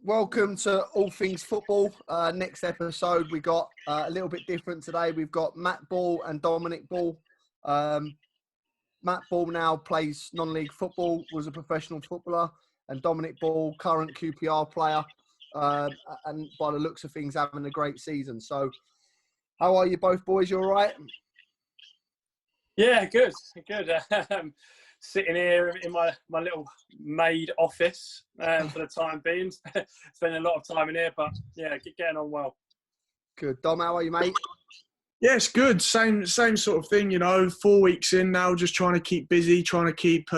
welcome to All Things Football. Next episode, we got a little bit different today. We've got Matt Ball and Dominic Ball. Matt Ball now plays non-league football, was a professional footballer, and Dominic Ball, current QPR player, and by the looks of things, having a great season. So, how are you both, boys? You all right? Yeah, good. Sitting here in my little maid office for the time being. Spending a lot of time in here, but yeah, getting on well. Good. Dom, how are you, mate? Yes, good. Same sort of thing, 4 weeks in now, just trying to keep busy, trying to keep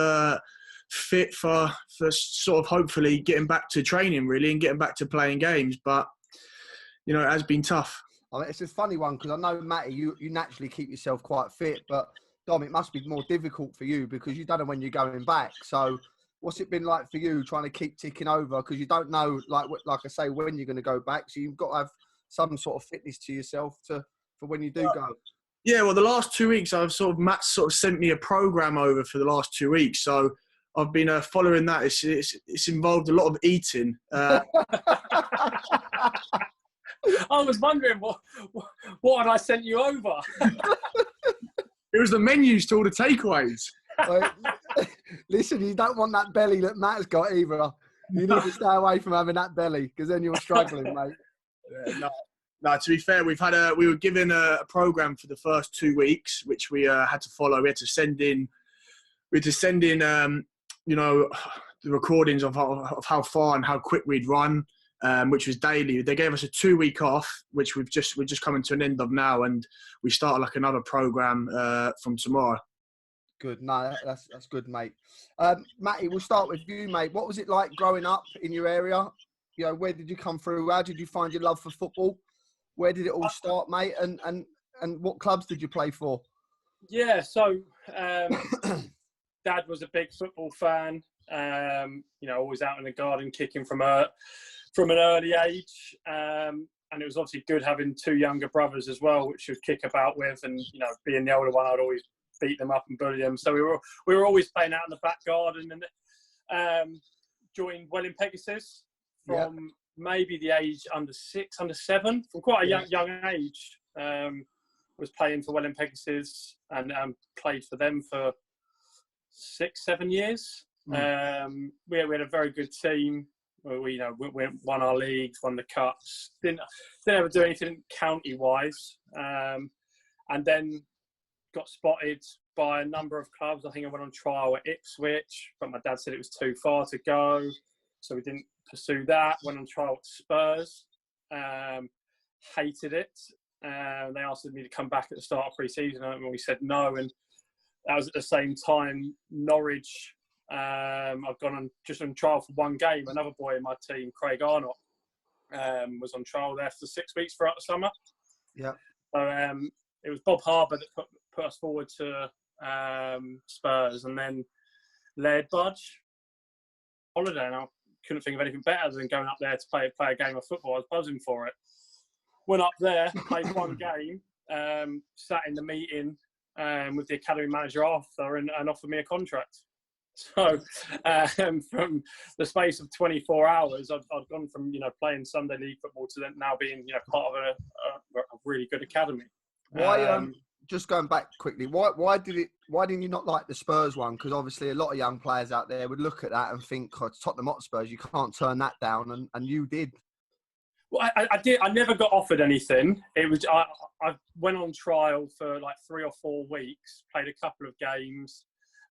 fit for sort of hopefully getting back to training really and getting back to playing games. But, it has been tough. I mean, it's a funny one because I know, Matty, you naturally keep yourself quite fit, but Dom, it must be more difficult for you because you don't know when you're going back. So what's it been like for you trying to keep ticking over? Because you don't know, like I say, when you're going to go back. So you've got to have some sort of fitness to yourself for when you do go. Yeah, well, the last 2 weeks, Matt sent me a program over for the last 2 weeks. So I've been following that. It's involved a lot of eating. I was wondering what had I sent you over? It was the menus to all the takeaways. Listen, you don't want that belly that Matt's got either. You need to stay away from having that belly because then you're struggling, mate. Yeah, no, to be fair, we were given a program for the first 2 weeks, which we had to follow. We had to send in, the recordings of how far and how quick we'd run, which was daily. They gave us a 2 week off, which we're just coming to an end of now, and we start like another program from tomorrow. Good. No, that's good, mate. Matty, we'll start with you, mate. What was it like growing up in your area? Where did you come through? How did you find your love for football? Where did it all start, mate? And what clubs did you play for? Yeah, so Dad was a big football fan. Always out in the garden kicking from an early age. And it was obviously good having two younger brothers as well, which would kick about with. And, being the older one, I'd always beat them up and bully them. So we were always playing out in the back garden and joined Welling Pegasus from maybe the age under 6, under 7, from quite a young age. Was playing for Welling Pegasus and played for them for 6-7 years. We had a very good team. We won our leagues, won the cups. Didn't ever do anything county wise, and then got spotted by a number of clubs. I think I went on trial at Ipswich, but my dad said it was too far to go, so we didn't pursue that. Went on trial at Spurs, hated it. They asked me to come back at the start of pre-season, and we said no. And that was at the same time Norwich. I've gone on trial for one game. Another boy in my team, Craig Arnott, was on trial there for 6 weeks throughout the summer. Yeah. So it was Bob Harbour that put us forward to Spurs, and then Laird Budge holiday. And I couldn't think of anything better than going up there to play a game of football. I was buzzing for it. Went up there, played one game, sat in the meeting with the academy manager after, and offered me a contract. So from the space of 24 hours, I've gone from playing Sunday League football to then now being part of a really good academy. Why? Just going back quickly, why didn't you not like the Spurs one? Because obviously a lot of young players out there would look at that and think, oh, Tottenham Hotspurs, you can't turn that down, and you did. Well, I did. I never got offered anything. It was I went on trial for like 3 or 4 weeks, played a couple of games,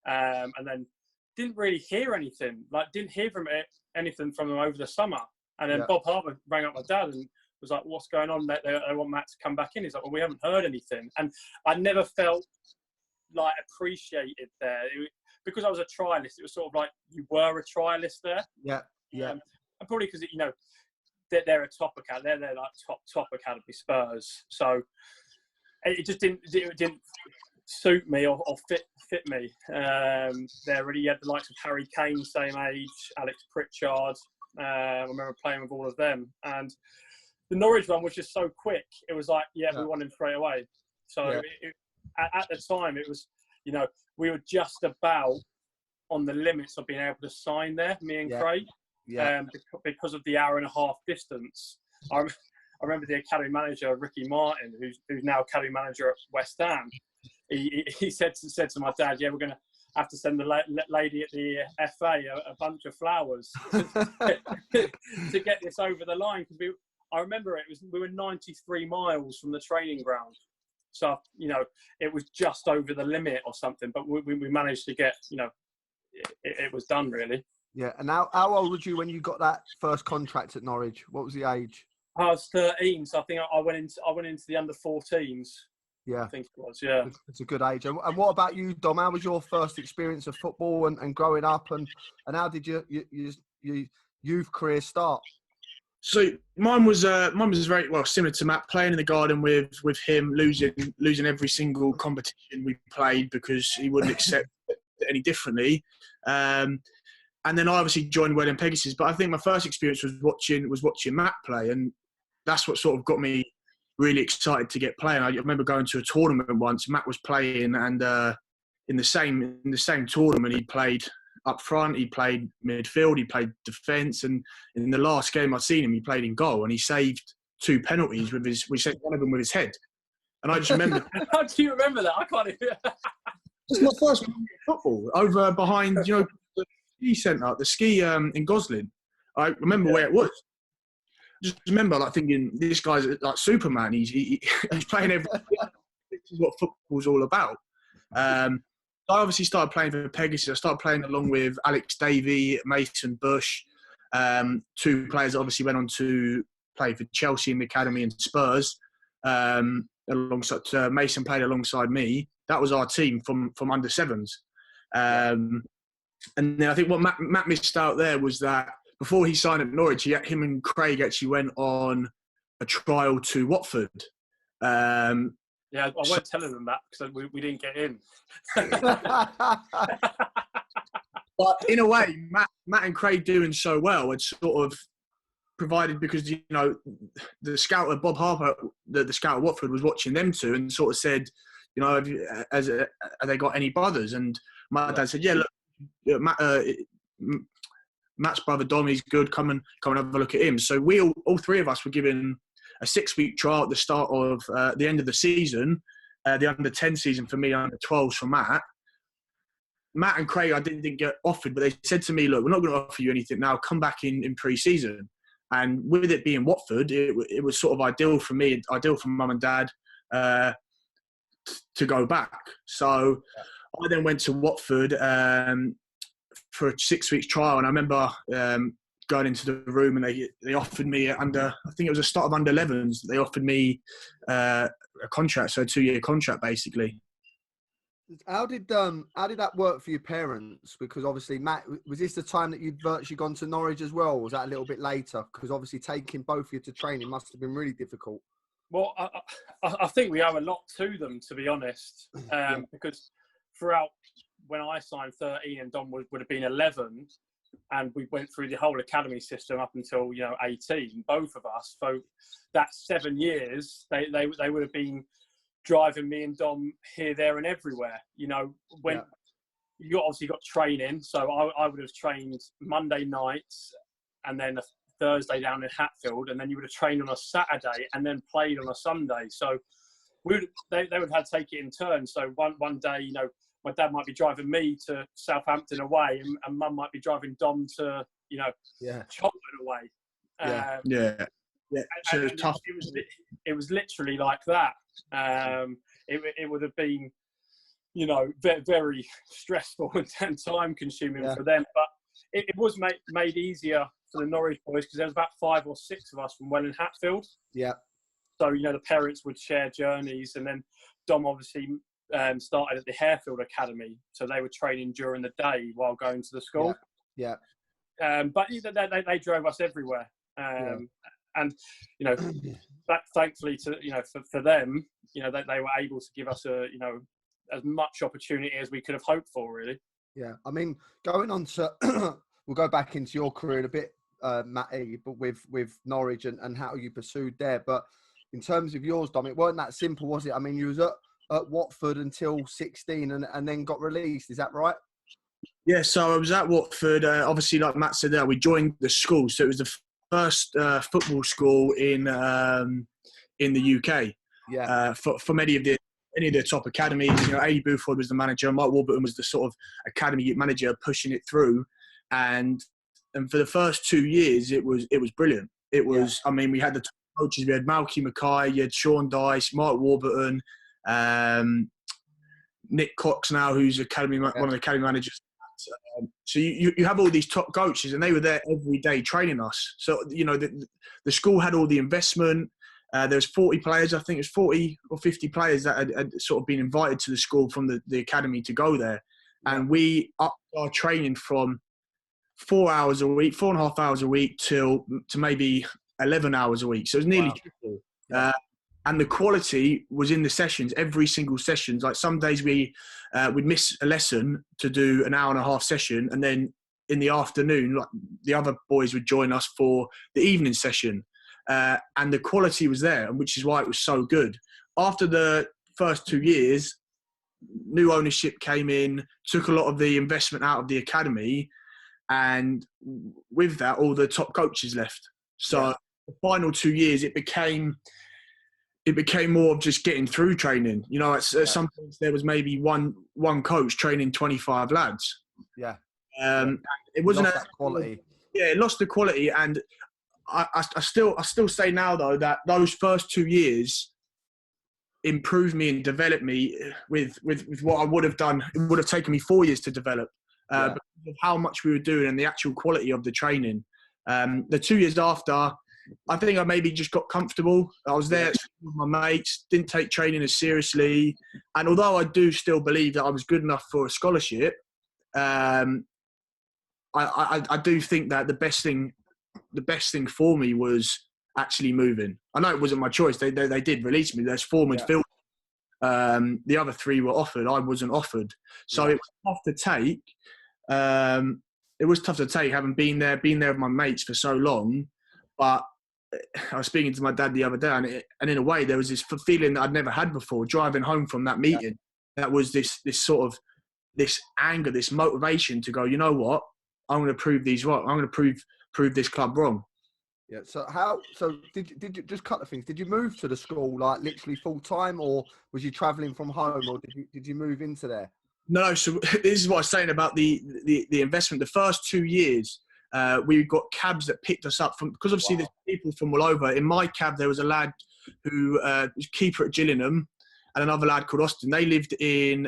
and then didn't really hear anything. Didn't hear anything from them over the summer. And then Bob Harbour rang up my dad and was like, "What's going on? They want Matt to come back in." He's like, "Well, we haven't heard anything." And I never felt appreciated there because I was a trialist. It was sort of like you were a trialist there. Yeah. And probably because they're a top academy. They're like top academy Spurs. So it just didn't suit me or fit me. They already had the likes of Harry Kane, same age, Alex Pritchard. I remember playing with all of them. And the Norwich one was just so quick. It was like, we want him straight away. So at the time, it was, we were just about on the limits of being able to sign there, me and Craig. Yeah. Because of the hour and a half distance. I remember the academy manager, Ricky Martin, who's now academy manager at West Ham. He said to my dad, "Yeah, we're going to have to send the lady at the FA a bunch of flowers to get this over the line." Because I remember we were 93 miles from the training ground, so it was just over the limit or something. But we managed to get, it was done really. Yeah. And how old were you when you got that first contract at Norwich? What was the age? I was 13, so I think I went into the under 14s. Yeah, I think it was. Yeah, it's a good age. And what about you, Dom? How was your first experience of football and growing up, and how did your youth career start? So mine was very well similar to Matt, playing in the garden with him, losing every single competition we played because he wouldn't accept it any differently. And then I obviously joined Welling Pegasus, but I think my first experience was watching Matt play, and that's what sort of got me really excited to get playing. I remember going to a tournament once. Matt was playing, and in the same tournament, he played up front, he played midfield, he played defence, and in the last game I'd seen him, he played in goal, and he saved 2 penalties we saved one of them with his head. And I just remember. How do you remember that? I can't even. It's my first football over behind the ski centre, the ski in Goslin. I remember where it was. Just remember, thinking this guy's like Superman. He's playing every. This is what football's all about. I obviously started playing for Pegasus. I started playing along with Alex Davey, Mason Bush, 2 players that obviously went on to play for Chelsea in the academy and Spurs. Alongside Mason played alongside me. That was our team from under 7s. And then I think what Matt missed out there was that before he signed at Norwich, him and Craig actually went on a trial to Watford. Yeah, I won't tell them that because we didn't get in. But in a way, Matt and Craig doing so well had sort of provided, because the scout at Bob Harper, the scout at Watford, was watching them two and sort of said, have they got any brothers? And my dad said, yeah, look, Matt's brother Dom, he's good. Come and have a look at him. So we all 3 of us were given a 6-week trial at the start of the end of the season, the under 10 season for me, under 12s for Matt. Matt and Craig, I didn't get offered, but they said to me, look, we're not going to offer you anything now. Come back in pre-season. And with it being Watford, it was sort of ideal for me, ideal for mum and dad to go back. So I then went to Watford for a 6 weeks trial, and I remember going into the room and they offered me I think it was a start of under 11s. They offered me a contract, so a 2-year contract basically. How did that work for your parents? Because obviously, Matt, was this the time that you'd virtually gone to Norwich as well? Or was that a little bit later? Because obviously taking both of you to training must have been really difficult. Well, I think we owe a lot to them, to be honest, because throughout when I signed 13 and Dom would have been 11, and we went through the whole academy system up until 18, both of us. So that 7 years, they would have been driving me and Dom here, there, and everywhere. When you obviously got training, so I would have trained Monday nights and then a Thursday down in Hatfield, and then you would have trained on a Saturday and then played on a Sunday. So they would have to take it in turns. So one day, my dad might be driving me to Southampton away, and Mum might be driving Dom to Cheltenham away. So it was tough. It was literally like that. It would have been, very, very stressful and time consuming for them. But it was made easier for the Norwich boys because there was about 5 or 6 of us from Welling Hatfield. Yeah. So, the parents would share journeys, and then Dom obviously started at the Harefield Academy. So they were training during the day while going to the school. Yeah. But they drove us everywhere. And, that thankfully for them, that they were able to give us as much opportunity as we could have hoped for, really. Yeah. I mean, going on to, we'll go back into your career in a bit, Matty, but with Norwich and how you pursued there. But in terms of yours, Dom, it weren't that simple, was it? I mean, you was at Watford until 16 and then got released. Is that right? Yeah, so I was at Watford. Obviously, like Matt said there, we joined the school. So it was the first football school in the UK. Yeah. For any of the top academies. You know, A. Buford was the manager. Mike Warburton was the sort of academy manager pushing it through. And for the first 2 years, it was brilliant. It was, I mean, we had the top coaches. We had Malky Mackay, you had Sean Dyche, Mike Warburton, Nick Cox now, who's one of the academy managers. So you have all these top coaches, and they were there every day training us. So, you know, the school had all the investment. There was 40 players, I think it was 40 or 50 players that had sort of been invited to the school from the academy to go there. And we upped our training from 4 hours a week, 4.5 hours a week to maybe 11 hours a week. So it was nearly triple. And the quality was in the sessions, every single session. Like some days we'd miss a lesson to do an 1.5-hour session. And then in the afternoon, like the other boys would join us for the evening session. And the quality was there, which is why it was so good. After the first 2 years, new ownership came in, took a lot of the investment out of the academy. And with that, all the top coaches left. So the final 2 years, it became more of just getting through training. You know, at some points there was maybe one coach training 25 lads. Yeah. It wasn't lost that quality. Yeah, it lost the quality. And I still say now though that those first 2 years improved me and developed me with what I would have done. It would have taken me 4 years to develop because of how much we were doing and the actual quality of the training. The 2 years after, I think I maybe just got comfortable. I was there with my mates, didn't take training as seriously. And although I do still believe that I was good enough for a scholarship, I do think that the best thing for me was actually moving. I know it wasn't my choice. They did release me. There's 4 midfielders. The other 3 were offered. I wasn't offered. So it was tough to take. It was tough to take, having been there with my mates for so long. But I was speaking to my dad the other day, and in a way, there was this feeling that I'd never had before. Driving home from that meeting, that was this sort of this anger, this motivation to go. You know what? I'm going to prove these right. I'm going to prove this club wrong. Yeah. So did you just cut the things? Did you move to the school like literally full time, or was you travelling from home, or did you move into there? No. So this is what I was saying about the investment. The first 2 years. We got cabs that picked us up because obviously there's people from all over. In my cab, there was a lad who was keeper at Gillingham and another lad called Austin. They lived in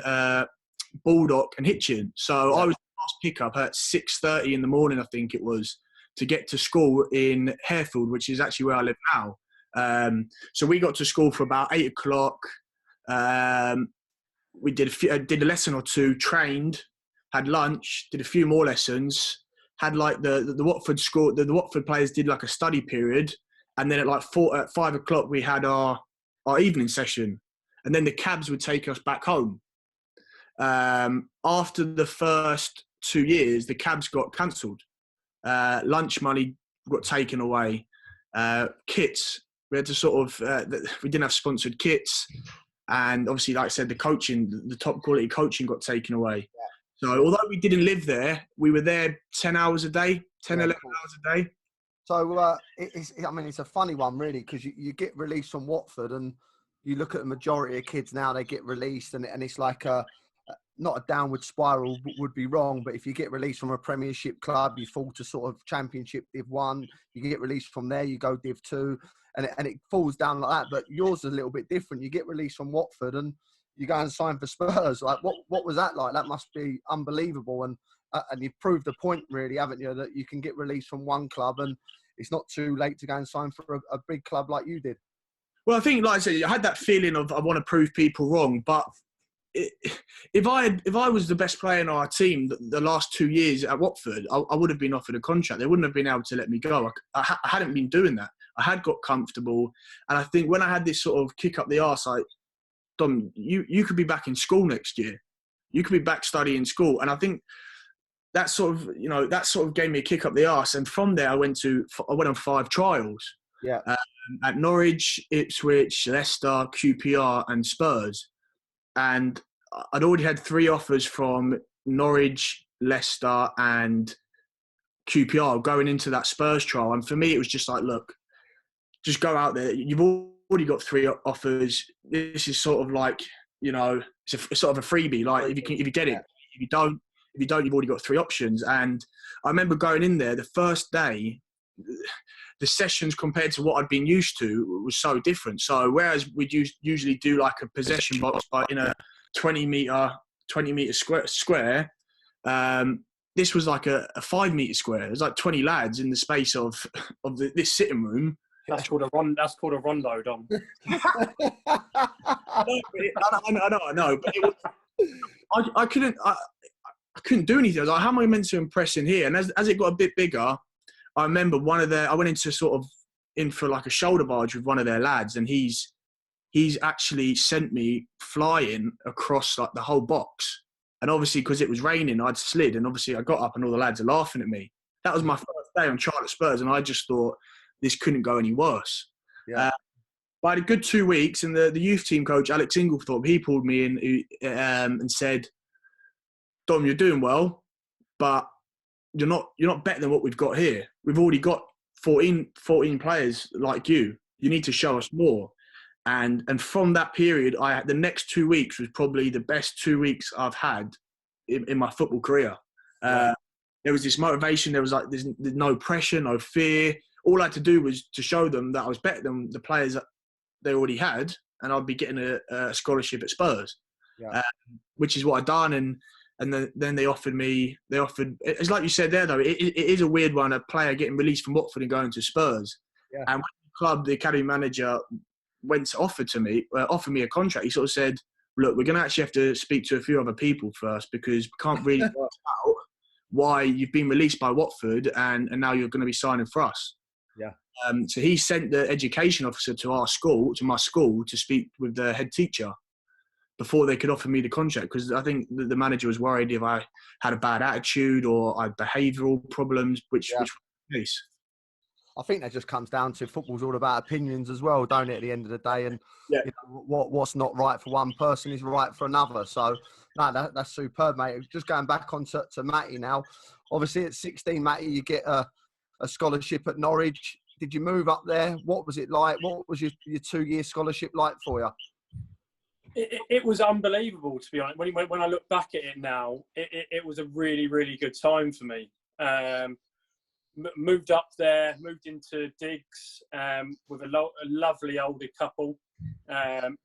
Baldock and Hitchin. So I was the last pickup at 6:30 in the morning, I think it was, to get to school in Harefield, which is actually where I live now. So we got to school for about 8 o'clock. We did a lesson or two, trained, had lunch, did a few more lessons. Had like the Watford school, the Watford players did like a study period, and then at 5 o'clock we had our evening session, and then the cabs would take us back home. After the first 2 years, the cabs got cancelled. Lunch money got taken away. Kits, we had to sort of we didn't have sponsored kits, and obviously, like I said, the top quality coaching got taken away. So although we didn't live there, we were there 10 hours a day, 11 hours a day. So it's a funny one really, because you get released from Watford and you look at the majority of kids now, they get released and it's like not a downward spiral would be wrong, but if you get released from a Premiership club, you fall to sort of Championship Div 1, you get released from there, you go Div 2, and it falls down like that. But yours is a little bit different. You get released from Watford and you go and sign for Spurs. Like, what was that like? That must be unbelievable. And you've proved the point, really, haven't you, that you can get released from one club and it's not too late to go and sign for a big club like you did. Well, I think, like I said, I had that feeling of I want to prove people wrong. But if I was the best player in our team the last 2 years at Watford, I would have been offered a contract. They wouldn't have been able to let me go. I hadn't been doing that. I had got comfortable. And I think when I had this sort of kick up the arse, like, Dom, you could be back in school next year. You could be back studying school. And I think that sort of gave me a kick up the arse. And from there, I went on 5 trials. Yeah. At Norwich, Ipswich, Leicester, QPR, and Spurs. And I'd already had 3 offers from Norwich, Leicester and QPR going into that Spurs trial. And for me, it was just like, look, just go out there. You've already got 3 offers. This is sort of like, you know, it's sort of a freebie. Like if you get it, if you don't, you've already got 3 options. And I remember going in there the first day, the sessions compared to what I'd been used to was so different. So whereas we'd usually do like a possession box in a 20 meter square, this was like a 5 meter square. There's like 20 lads in the space of this sitting room. That's called a rondo, Dom. I know, but it was, I couldn't do anything. I was like, how am I meant to impress in here? And as it got a bit bigger, I remember I went into sort of in for like a shoulder barge with one of their lads, and he's actually sent me flying across like the whole box. And obviously, because it was raining, I'd slid, and obviously I got up and all the lads are laughing at me. That was my first day on trial at Spurs, and I just thought this couldn't go any worse. Yeah. But I had a good 2 weeks, and the youth team coach, Alex Inglethorpe, he pulled me in and said, Dom, you're doing well, but you're not better than what we've got here. We've already got 14 players like you. You need to show us more. And from that period, the next 2 weeks was probably the best 2 weeks I've had in my football career. There was this motivation. There was like there's no pressure, no fear. All I had to do was to show them that I was better than the players that they already had, and I'd be getting a scholarship at Spurs, which is what I'd done. And then they offered. It's like you said there, though. It is a weird one. A player getting released from Watford and going to Spurs. Yeah. And when the academy manager went to offer me a contract, he sort of said, "Look, we're going to actually have to speak to a few other people first, because we can't really work out why you've been released by Watford and now you're going to be signing for us." Yeah. So he sent the education officer to my school, to speak with the head teacher before they could offer me the contract, because I think the manager was worried if I had a bad attitude or I had behavioural problems, which was the case. I think that just comes down to football's all about opinions as well, don't it, at the end of the day? And you know, what's not right for one person is right for another. So, no, that's superb, mate. Just going back on to Matty now. Obviously, at 16, Matty, you get a scholarship at Norwich. Did you move up there? What was it like? What was your 2-year scholarship like for you? It was unbelievable, to be honest. When I look back at it now, it was a really, really good time for me. Moved up there, moved into digs with a lovely older couple,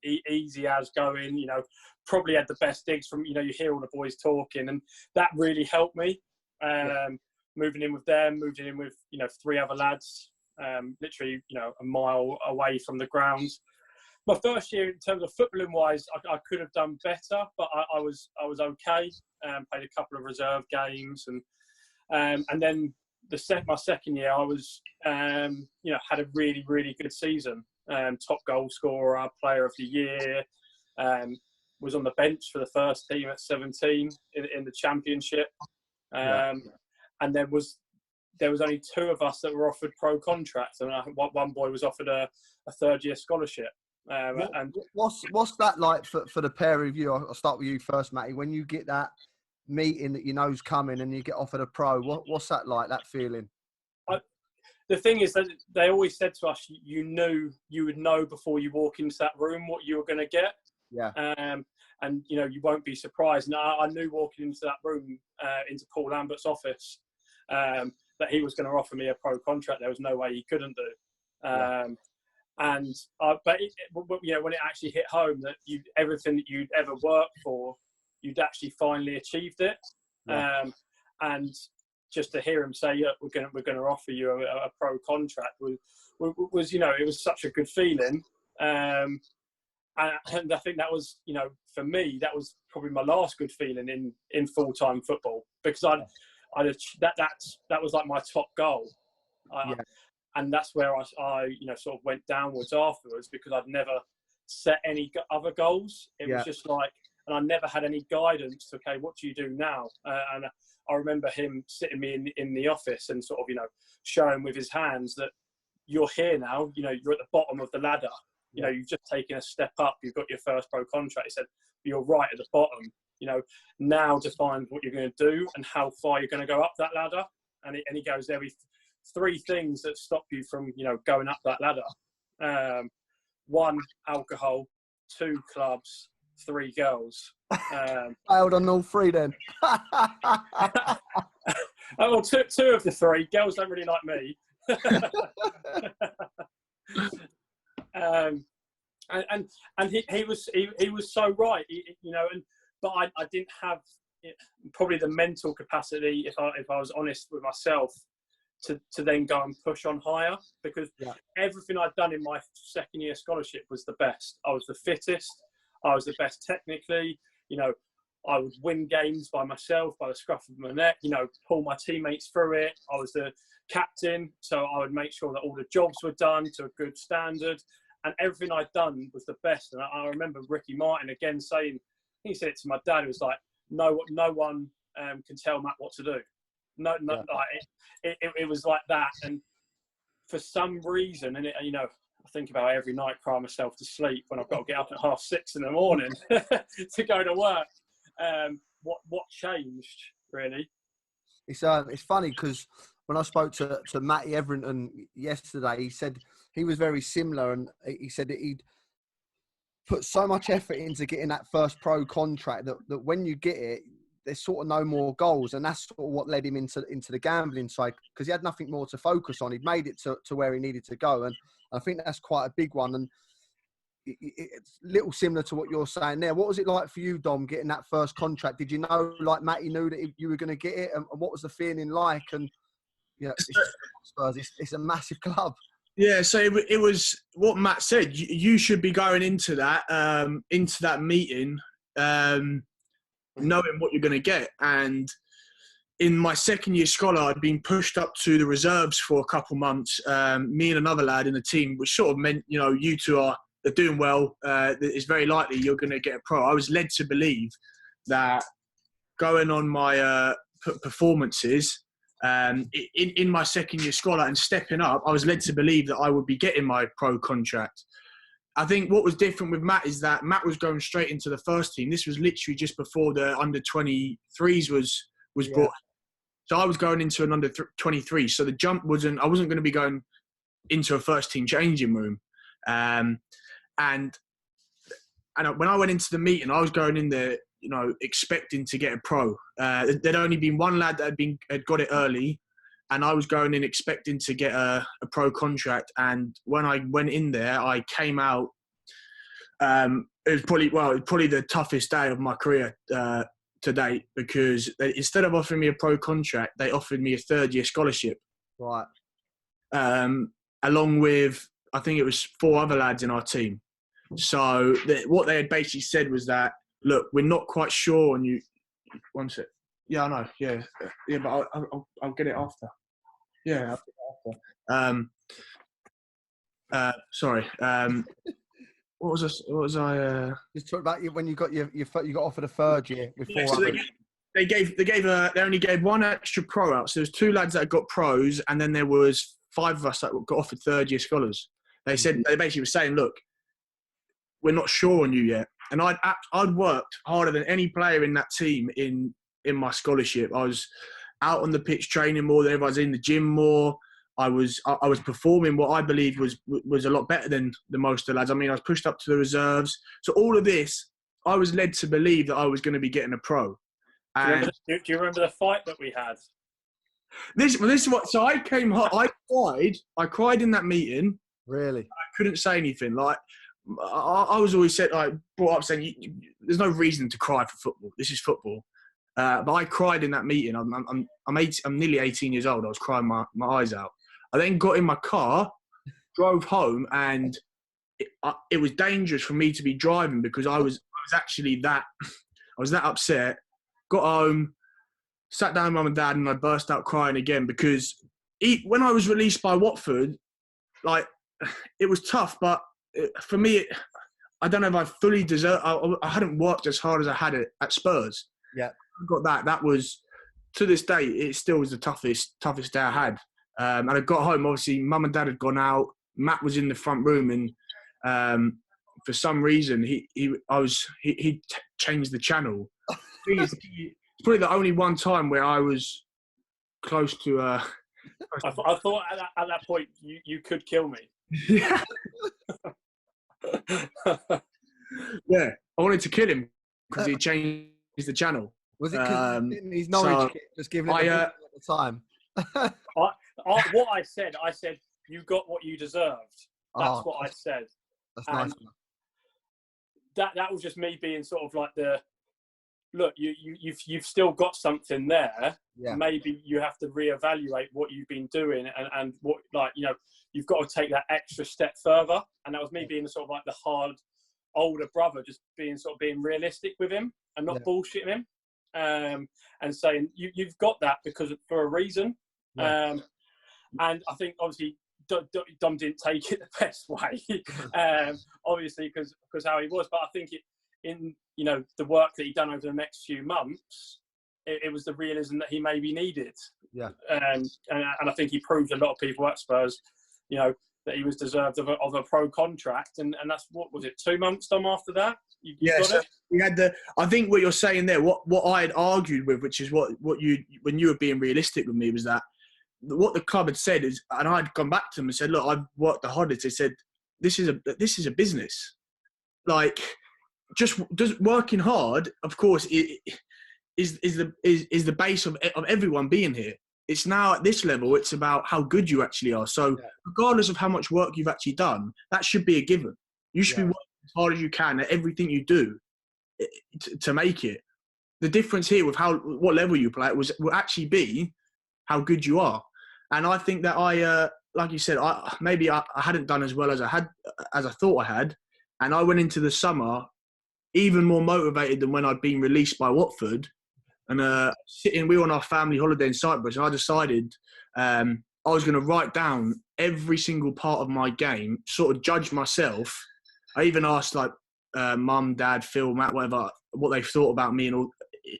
easy as going, you know, probably had the best digs from, you know, you hear all the boys talking, and that really helped me. Moving in with them, moved in with, you know, 3 other lads, literally, you know, a mile away from the grounds. My first year, in terms of footballing wise, I could have done better, but I was okay. Played a couple of reserve games, and then my second year, I was, you know, had a really, really good season. Top goal scorer, player of the year. Was on the bench for the first team at 17 in the championship. And there was only 2 of us that were offered pro contracts, and one boy was offered a 3rd-year scholarship. And what's that like for the pair of you? I'll start with you first, Matty. When you get that meeting that you know's coming and you get offered a pro, what's that like, that feeling? The thing is that they always said to us, you would know before you walk into that room what you were going to get. Yeah. And you know, you won't be surprised. And I knew walking into that room, into Paul Lambert's office, that he was going to offer me a pro contract. There was no way he couldn't do. But you know, when it actually hit home that everything that you'd ever worked for, you'd actually finally achieved it. And just to hear him say, "Yeah, we're going to offer you a pro contract," was, you know, it was such a good feeling. And I think that was, you know, for me, that was probably my last good feeling in full-time football, because that was like my top goal. And that's where I you know, sort of went downwards afterwards, because I'd never set any other goals. It was just like, and I never had any guidance. Okay, what do you do now? And I remember him sitting me in the office and sort of, you know, showing with his hands that you're here now. You know, you're at the bottom of the ladder. You know, you've just taken a step up. You've got your first pro contract. He said, you're right at the bottom. now defines what you're going to do and how far you're going to go up that ladder. And he goes, there are 3 things that stop you from, going up that ladder. 1, alcohol. 2, clubs. 3, girls. Failed on all 3 then. Well, two of the 3. Girls don't really like me. And he was so right, but I didn't have probably the mental capacity, if I was honest with myself, to then go and push on higher, because everything I'd done in my second year scholarship was the best. I was the fittest. I was the best technically. I would win games by myself, by the scruff of my neck, pull my teammates through it. I was the captain, so I would make sure that all the jobs were done to a good standard, and everything I'd done was the best. And I remember Ricky Martin again saying, he said it to my dad, it was like, no one can tell Matt what to do. It was like that. And for some reason, and I think about it every night, cry myself to sleep when I've got to get up at 6:30 in the morning to go to work. What changed, really? It's funny because when I spoke to Matty Everington yesterday, he said he was very similar, and he said that he'd put so much effort into getting that first pro contract that when you get it, there's sort of no more goals, and that's sort of what led him into the gambling side, because he had nothing more to focus on. He'd made it to where he needed to go, and I think that's quite a big one. And it's a little similar to what you're saying there. What was it like for you, Dom, getting that first contract? Did you know, like Matty knew that you were going to get it, and what was the feeling like? And it's a massive club. Yeah, so it was what Matt said. You should be going into that meeting knowing what you're going to get. And in my second year scholar, I'd been pushed up to the reserves for a couple months, me and another lad in the team, which sort of meant, you two are doing well. It's very likely you're going to get a pro. I was led to believe that going on my performances in my second year scholar and stepping up, I was led to believe that I would be getting my pro contract. I think what was different with Matt is that Matt was going straight into the first team. This was literally just before the under 23s was brought. So I was going into an under 23. So the jump I wasn't going to be going into a first team changing room. And when I went into the meeting, I was going in there, expecting to get a pro. There'd only been one lad that had got it early, and I was going in expecting to get a pro contract. And when I went in there, I came out. It was probably the toughest day of my career to date, because instead of offering me a pro contract, they offered me a third-year scholarship. Right. Along with, I think it was 4 other lads in our team. So what they had basically said was that, look, we're not quite sure on you. One sec. Yeah, I know. Yeah, but I'll get it after. Yeah, I'll get it after. Sorry. What was I? Just talk about when you got you got offered a third year before. Yeah, so they only gave 1 extra pro out. So there was 2 lads that got pros, and then there was 5 of us that got offered third year scholars. They basically were saying, look, we're not sure on you yet. And I'd worked harder than any player in that team in my scholarship. I was out on the pitch training more than everyone. I was in the gym more. I was performing what I believe was a lot better than the most of the lads. I mean, I was pushed up to the reserves. So all of this, I was led to believe that I was going to be getting a pro. Do you remember the fight that we had? This is what. So I came home. I cried in that meeting. Really? I couldn't say anything. Like I was always brought up saying, there's no reason to cry for football. This is football. But I cried in that meeting. I'm nearly 18 years old. I was crying my eyes out. I then got in my car, drove home, and it was dangerous for me to be driving because I was that upset. Got home, sat down with Mum and Dad, and I burst out crying again because when I was released by Watford, like, it was tough, but for me, I don't know if I fully deserve. I hadn't worked as hard as I had it at Spurs. Yeah, I got that. That was, to this day, it still was the toughest day I had. And I got home. Obviously, Mum and Dad had gone out. Matt was in the front room, and for some reason he changed the channel. It's probably the only one time where I was close to. I thought at that point you could kill me. Yeah. Yeah, I wanted to kill him because he changed the channel. Was it because he's Norwich kid, just giving it at the time? What I said, you got what you deserved. That's what I said. That's nice. That was just me being sort of like look, you've still got something there. Yeah. Maybe you have to reevaluate what you've been doing and what, like, you know, you've got to take that extra step further. And that was me being sort of like the hard older brother, just being realistic with him and not bullshitting him, and saying you've got that for a reason. Yeah. And I think obviously Dom didn't take it the best way, obviously because how he was. But I think in the work that he'd done over the next few months, it was the realism that he maybe needed. Yeah. And I think he proved a lot of people at Spurs, that he was deserved of a pro contract. And that's, what was it, 2 months, Dom, after that? You got it? We had I think what you're saying there, what I had argued with, which is what you, when you were being realistic with me, was that what the club had said is, and I'd gone back to them and said, look, I've worked the hardest. They said, this is a business. Like, just working hard, of course, is the base of everyone being here. It's now at this level, it's about how good you actually are. So regardless of how much work you've actually done, that should be a given. You should be working as hard as you can at everything you do to make it. The difference here with what level you play will actually be how good you are. And I think that like you said, I hadn't done as well as I thought I had. And I went into the summer even more motivated than when I'd been released by Watford. And we were on our family holiday in Cyprus, and I decided I was going to write down every single part of my game, sort of judge myself. I even asked Mum, Dad, Phil, Matt, whatever, what they thought about me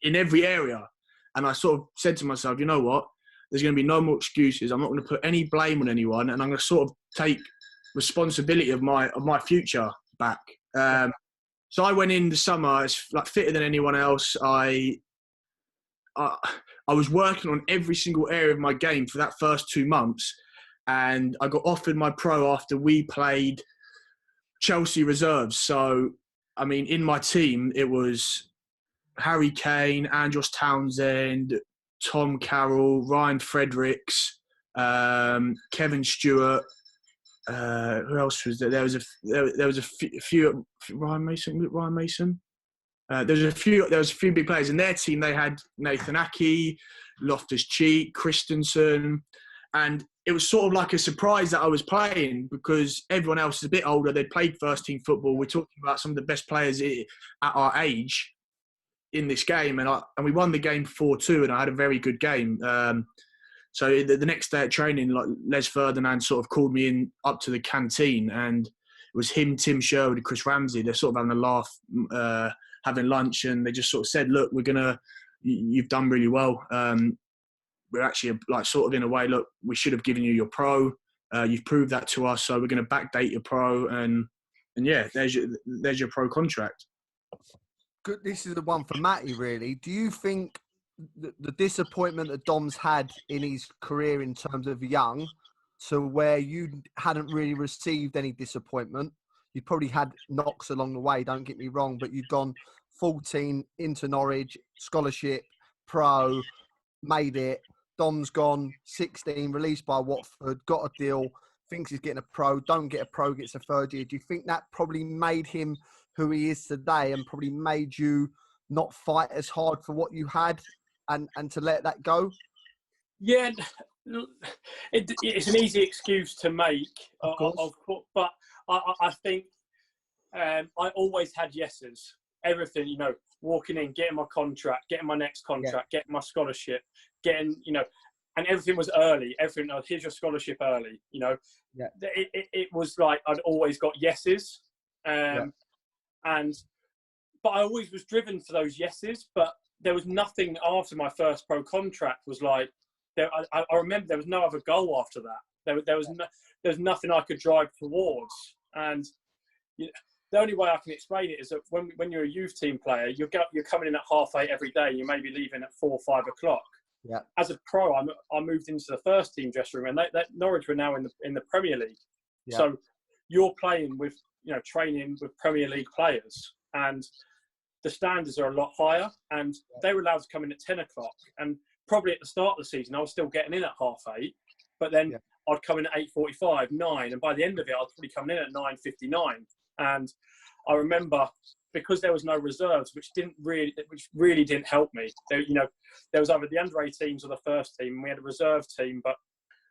in every area. And I sort of said to myself, you know what? There's going to be no more excuses. I'm not going to put any blame on anyone, and I'm going to sort of take responsibility of my future back. So I went in the summer as fitter than anyone else. I was working on every single area of my game for that first 2 months, and I got offered my pro after we played Chelsea reserves. So, I mean, in my team, it was Harry Kane, Andros Townsend, Tom Carroll, Ryan Fredericks, Kevin Stewart. Who else was there? There was a few. Ryan Mason. There was a few big players in their team. They had Nathan Aki, Loftus-Cheek, Christensen, and it was sort of like a surprise that I was playing because everyone else is a bit older. They'd played first team football. We're talking about some of the best players at our age in this game, and we won the game 4-2, and I had a very good game. So the next day at training, Les Ferdinand sort of called me in up to the canteen, and it was him, Tim Sherwood, and Chris Ramsey. They're sort of having a laugh, having lunch, and they just sort of said, look, you've done really well. We're actually sort of in a way, look, we should have given you your pro. You've proved that to us, so we're going to backdate your pro, and yeah, there's your pro contract. Good. This is the one for Matty, really. Do you think the disappointment that Dom's had in his career in terms of young, to where you hadn't really received any disappointment? You probably had knocks along the way, don't get me wrong, but you've gone 14 into Norwich, scholarship, pro, made it. Dom's gone 16, released by Watford, got a deal, thinks he's getting a pro, don't get a pro, gets a third year. Do you think that probably made him who he is today and probably made you not fight as hard for what you had and to let that go? Yeah, it's an easy excuse to make, but I think I always had yeses. Everything, walking in, getting my contract, getting my next contract, getting my scholarship, getting, and everything was early. Everything, here's your scholarship early, It was like I'd always got yeses. But I always was driven for those yeses, but there was nothing after my first pro contract was like, I remember there was no other goal after that. There was nothing I could drive towards. And the only way I can explain it is that when you're a youth team player, you're coming in at 8:30 every day. You may be leaving at 4 or 5 o'clock. Yeah. As a pro, I moved into the first team dressing room, and Norwich were now in the Premier League. Yeah. So you're playing with, training with Premier League players, and the standards are a lot higher. And they were allowed to come in at 10 o'clock, and probably at the start of the season, I was still getting in at 8:30, but then I'd come in at 8:45, 9, and by the end of it, I was probably coming in at 9:59. And I remember, because there was no reserves, which really didn't help me. There was either the under-18s or the first team. We had a reserve team, but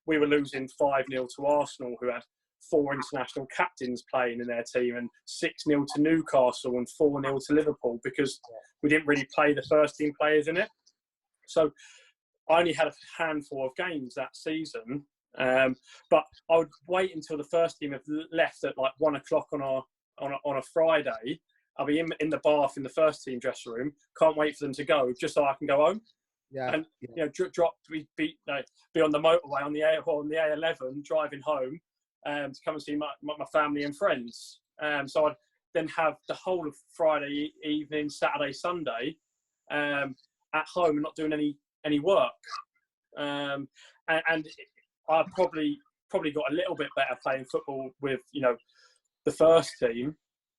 we were losing 5-0 to Arsenal, who had 4 international captains playing in their team, and 6-0 to Newcastle and 4-0 to Liverpool, because we didn't really play the first team players in it. So I only had a handful of games that season, but I would wait until the first team have left at like 1 o'clock on a Friday. I'll be in the bath in the first team dressing room. Can't wait for them to go, just so I can go home. Yeah. And be on the motorway on the A11 driving home to come and see my family and friends. So I'd then have the whole of Friday evening, Saturday, Sunday at home and not doing any work. And I probably got a little bit better playing football with the first team,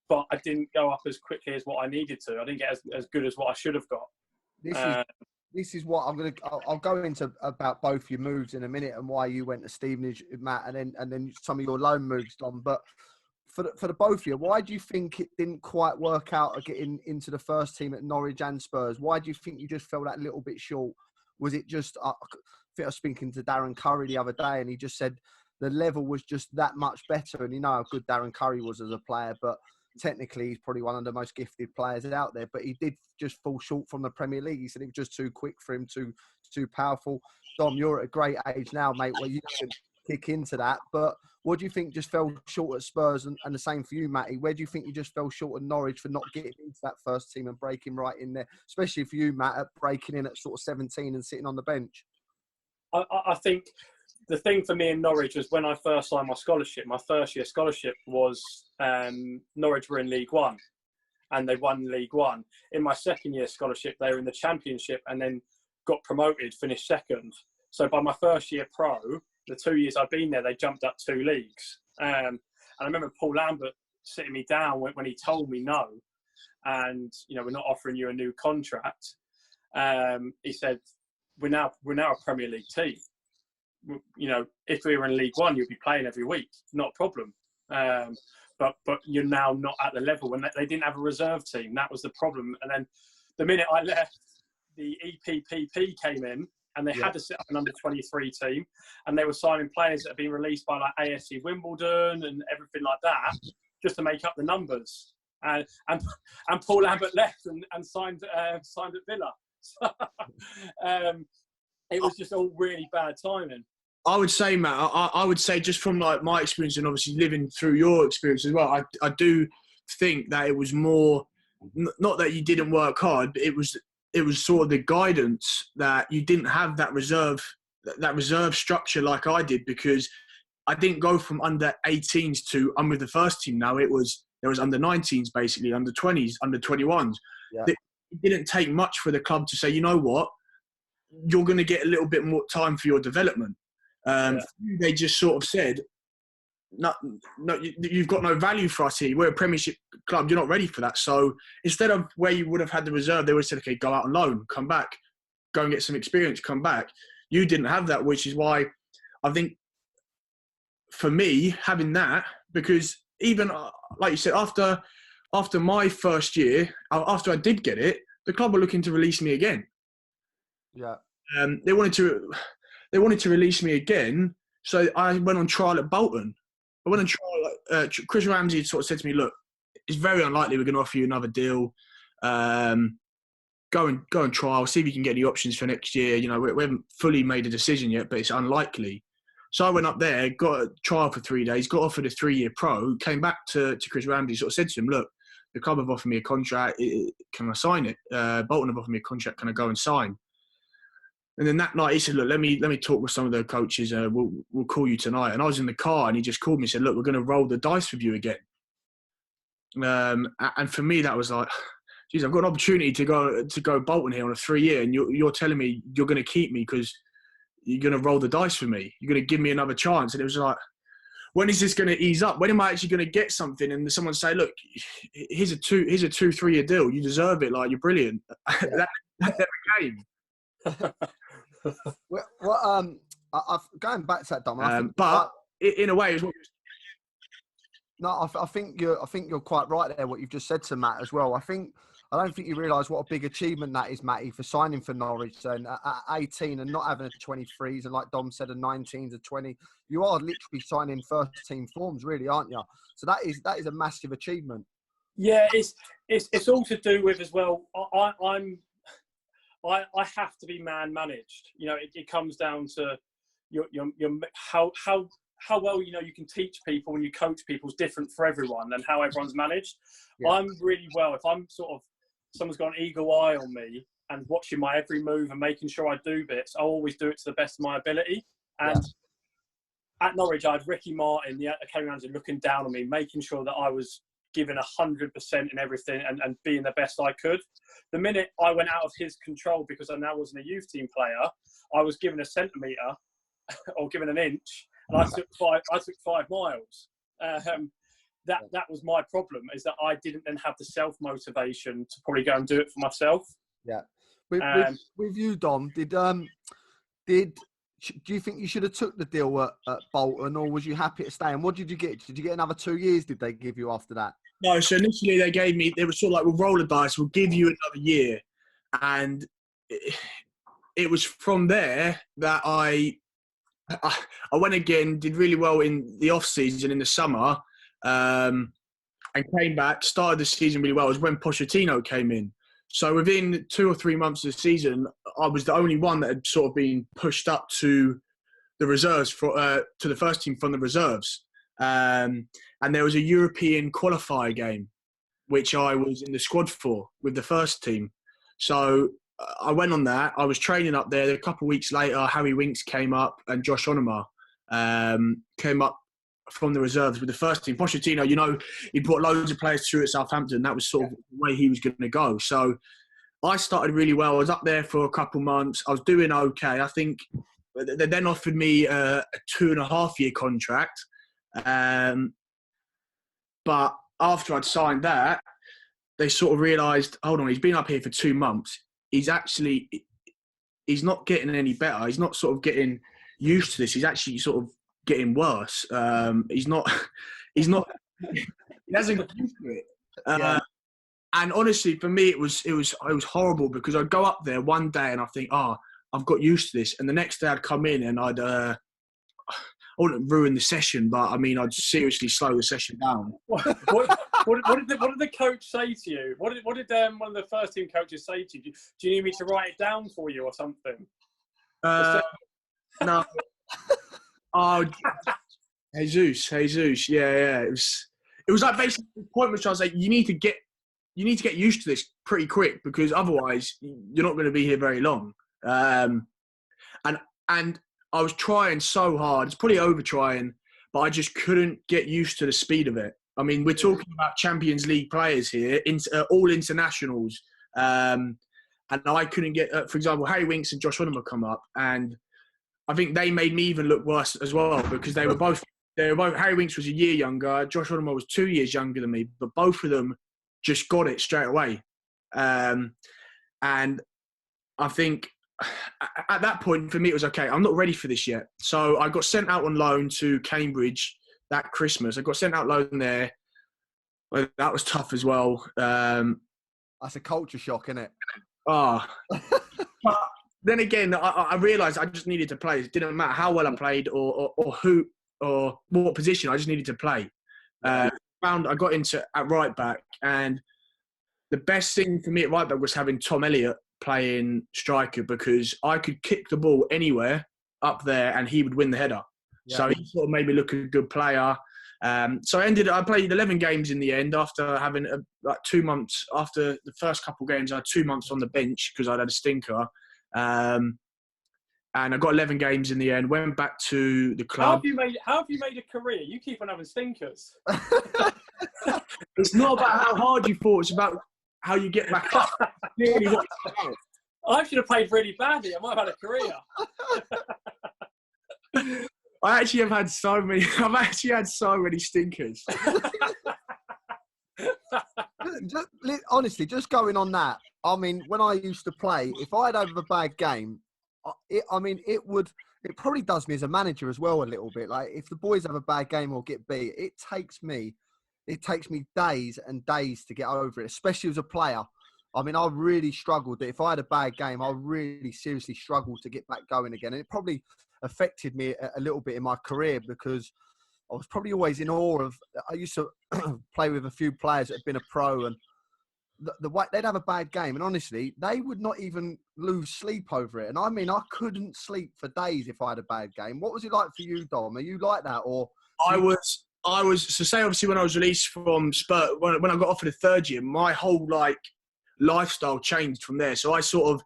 but I didn't go up as quickly as what I needed to. I didn't get as good as what I should have got. This is what I'll go into about both your moves in a minute and why you went to Stevenage, Matt, and then some of your loan moves, Dom. But for the both of you, why do you think it didn't quite work out of getting into the first team at Norwich and Spurs? Why do you think you just fell that little bit short? Was it just, I think I was speaking to Darren Curry the other day, and he just said the level was just that much better. And you know how good Darren Curry was as a player, but technically he's probably one of the most gifted players out there. But he did just fall short from the Premier League. He said it was just too quick for him, too powerful. Dom, you're at a great age now, mate, where you can kick into that. But what do you think just fell short at Spurs, and the same for you, Matty? Where do you think you just fell short at Norwich for not getting into that first team and breaking right in there? Especially for you, Matt, at breaking in at sort of 17 and sitting on the bench. I think the thing for me in Norwich was when I first signed my scholarship, my first year scholarship was Norwich were in League One and they won League One. In my second year scholarship, they were in the Championship and then got promoted, finished second. So by my first year pro, the 2 years I've been there, they jumped up 2 leagues. And I remember Paul Lambert sitting me down when he told me no, and we're not offering you a new contract. He said, we're now a Premier League team. If we were in League One, you'd be playing every week, not a problem. But you're now not at the level when they didn't have a reserve team. That was the problem. And then the minute I left, the EP04 came in, and they had to set up an under-23 team, and they were signing players that had been released by like AFC Wimbledon and everything like that, just to make up the numbers. And Paul Lambert left and signed at Villa. So, it was just all really bad timing. I would say, Matt, I would say just from like my experience and obviously living through your experience as well, I do think that it was more, not that you didn't work hard, but it was sort of the guidance that you didn't have that reserve structure like I did, because I didn't go from under 18s to I'm with the first team now. There was under 19s basically, under 20s, under 21s. Yeah. It didn't take much for the club to say, you know what, you're going to get a little bit more time for your development. They just sort of said, no, you've got no value for us here. We're a Premiership club. You're not ready for that. So instead of where you would have had the reserve, they would have said, okay, go out on loan, come back, go and get some experience, come back. You didn't have that, which is why I think for me, having that, because even, like you said, after my first year, after I did get it, the club were looking to release me again. Yeah. They wanted to release me again. So I went on trial at Bolton. I went on trial. Chris Ramsey sort of said to me, look, it's very unlikely we're going to offer you another deal. Go and trial, see if you can get any options for next year. We haven't fully made a decision yet, but it's unlikely. So I went up there, got a trial for 3 days, got offered a 3-year pro, came back to Chris Ramsey, sort of said to him, look, the club have offered me a contract. Can I sign it? Bolton have offered me a contract. Can I go and sign? And then that night he said, look, let me talk with some of the coaches. We'll call you tonight. And I was in the car and he just called me and said, look, we're going to roll the dice with you again. And for me, that was like, geez, I've got an opportunity to go Bolton here on a 3-year, and you're telling me you're going to keep me because you're going to roll the dice for me. You're going to give me another chance. And it was like, when is this going to ease up? When am I actually going to get something? And someone say, look, here's a 2-3-year deal. You deserve it. Like, you're brilliant. that never came. Well, going back to that, Dom. But in a way, it's what. No, I think you're quite right there. What you've just said to Matt as well. I don't think you realise what a big achievement that is, Matty, for signing for Norwich. And at 18 and not having a 23s, and like Dom said, a 19s, a 20, you are literally signing first team forms, really, aren't you? So that is a massive achievement. Yeah, it's all to do with as well. I have to be man managed. You know, it comes down to your how well you can teach people and you coach people is different for everyone and how everyone's managed. Yeah. I'm really well if I'm sort of someone's got an eagle eye on me and watching my every move and making sure I do bits. I'll always do it to the best of my ability. And at Norwich, I had Ricky Martin, the academy manager, looking down on me, making sure that I was giving 100% in everything and being the best I could. The minute I went out of his control because I now wasn't a youth team player, I was given a centimetre or given an inch, and I took 5 miles. That was my problem, is that I didn't then have the self-motivation to probably go and do it for myself. Yeah. With you, Dom, do you think you should have took the deal at Bolton, or was you happy to stay? And what did you get? Did you get another 2 years, did they give you after that? No, so initially they were sort of like, we'll roll the dice, we'll give you another year. And it was from there that I went again, did really well in the off-season in the summer, and came back, started the season really well. It was when Pochettino came in. So within 2 or 3 months of the season, I was the only one that had sort of been pushed up to the reserves, to the first team from the reserves. And there was a European qualifier game, which I was in the squad for with the first team. So I went on that. I was training up there. A couple of weeks later, Harry Winks came up and Josh Onoma came up from the reserves with the first team. Pochettino, he brought loads of players through at Southampton. That was sort of the way he was going to go. So I started really well. I was up there for a couple of months. I was doing okay. I think they then offered me a 2.5-year contract. But after I'd signed that, they sort of realised, hold on, he's been up here for 2 months. He's not getting any better. He's not sort of getting used to this. He's actually sort of getting worse. He hasn't got used to it. And honestly, for me, it was horrible, because I'd go up there one day and I think, I've got used to this. And the next day I'd come in and I wouldn't ruin the session, but I mean, I'd seriously slow the session down. What did the coach say to you? What did one of the first team coaches say to you? Do you need me to write it down for you or something? No. Oh, Jesus, yeah. It was like basically the point which I was like, you need to get used to this pretty quick, because otherwise you're not going to be here very long. And I was trying so hard. It's probably over trying, but I just couldn't get used to the speed of it. I mean, we're talking about Champions League players here, all internationals, and I couldn't get. For example, Harry Winks and Josh Onoma come up, and I think they made me even look worse as well, because they were both. Harry Winks was a year younger. Josh Onoma was 2 years younger than me, but both of them just got it straight away. And I think at that point, for me, it was okay. I'm not ready for this yet. So I got sent out on loan to Cambridge that Christmas. I got sent out loan there. Well, that was tough as well. That's a culture shock, isn't it? But then again, I realised I just needed to play. It didn't matter how well I played or who or what position. I just needed to play. I got into at right back, and the best thing for me at right back was having Tom Elliott playing striker, because I could kick the ball anywhere up there and he would win the header. Yeah. So he sort of made me look a good player. So I played 11 games in the end after having 2 months. After the first couple of games, I had 2 months on the bench because I'd had a stinker. And I got 11 games in the end, went back to the club. How have you made a career? You keep on having stinkers. It's not about how hard you fought, it's about how you get back up. Really what it's about. I should have played really badly. I might have had a career. I've actually had so many stinkers. Honestly, just going on that, I mean, when I used to play, if I had a bad game, it probably does me as a manager as well a little bit. Like, if the boys have a bad game or get beat, it takes me days and days to get over it, especially as a player. I mean, I really struggled. If I had a bad game, I really seriously struggled to get back going again. And it probably affected me a little bit in my career because I was probably always in awe of. I used to play with a few players that had been a pro, and the way they'd have a bad game, and honestly, they would not even lose sleep over it. And I mean, I couldn't sleep for days if I had a bad game. What was it like for you, Dom? Are you like that, or? I was. So say obviously when I was released from Spurs, when I got offered a third year, my whole lifestyle changed from there. So I said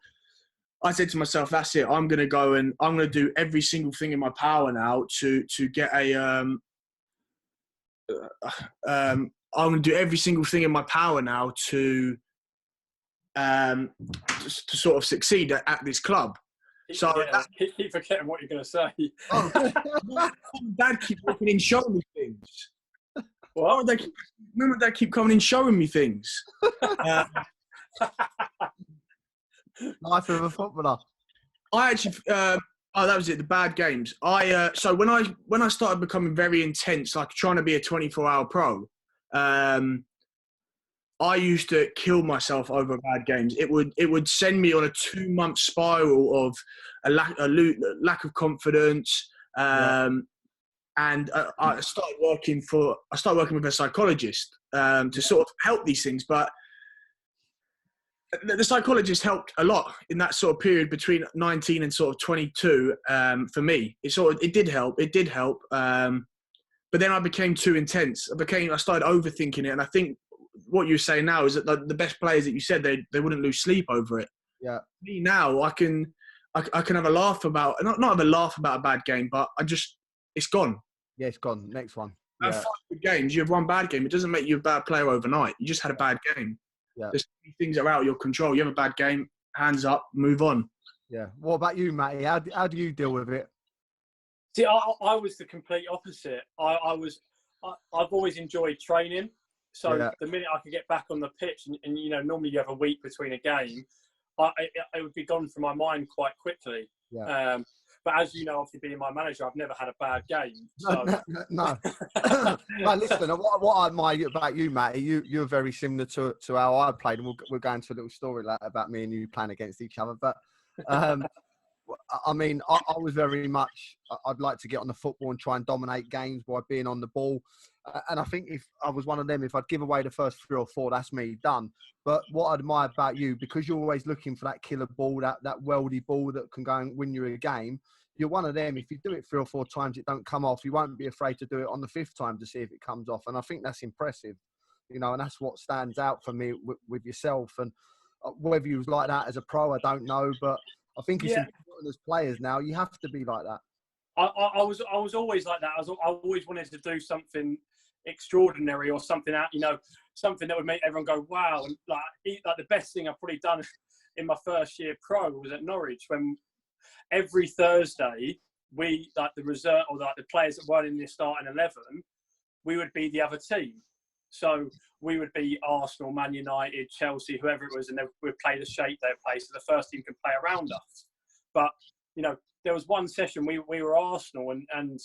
to myself, that's it. I'm going to go and I'm going to do every single thing in my power now to get a. I'm going to do every single thing in my power now to sort of succeed at this club. So keep forgetting what you're going to say. Dad keeps walking in showing me things. What? Remember Dad keep coming in showing me things. Life of a footballer. I actually, that was it. The bad games. So when I started becoming very intense, like trying to be a 24-hour pro, I used to kill myself over bad games. It would send me on a 2-month spiral of a lack of confidence. And I started working with a psychologist to sort of help these things. But the psychologist helped a lot in that sort of period between 19 and sort of 22 for me. It did help. But then I became too intense. I started overthinking it, and I think what you're saying now is that the best players that you said they wouldn't lose sleep over it. Yeah. Me now, I can have a laugh about not have a laugh about a bad game, but it's gone. Yeah, it's gone. Next one. Yeah. 5 good games. You have one bad game. It doesn't make you a bad player overnight. You just had a bad game. Yeah. There's things that are out of your control. You have a bad game. Hands up. Move on. Yeah. What about you, Matty? How do you deal with it? See, I was the complete opposite. I've always enjoyed training. So the minute I could get back on the pitch, and you know, normally you have a week between a game, it would be gone from my mind quite quickly. Yeah. But as you know, obviously being my manager, I've never had a bad game. So. No. No, listen, what I admire about you, Matty, you're very similar to how I played, and we'll go into a little story about me and you playing against each other. But I mean, I was very much, I'd like to get on the football and try and dominate games by being on the ball. And I think if I was one of them, if I'd give away the first 3 or 4, that's me, done. But what I admire about you, because you're always looking for that killer ball, that weldy ball that can go and win you a game, you're one of them. If you do it 3 or 4 times, it don't come off, you won't be afraid to do it on the 5th time to see if it comes off. And I think that's impressive, you know, and that's what stands out for me with yourself. And whether you was like that as a pro, I don't know, but I think it's important as players now. You have to be like that. I was always like that. I always wanted to do something extraordinary or something out, you know, something that would make everyone go wow. And like the best thing I've probably done in my first year pro was at Norwich, when every Thursday we, like the reserve or like the players that weren't in the starting 11, we would be the other team. So we would be Arsenal, Man United, Chelsea, whoever it was, and they would play the shape they play, so the first team can play around us. But, you know, there was one session we were Arsenal and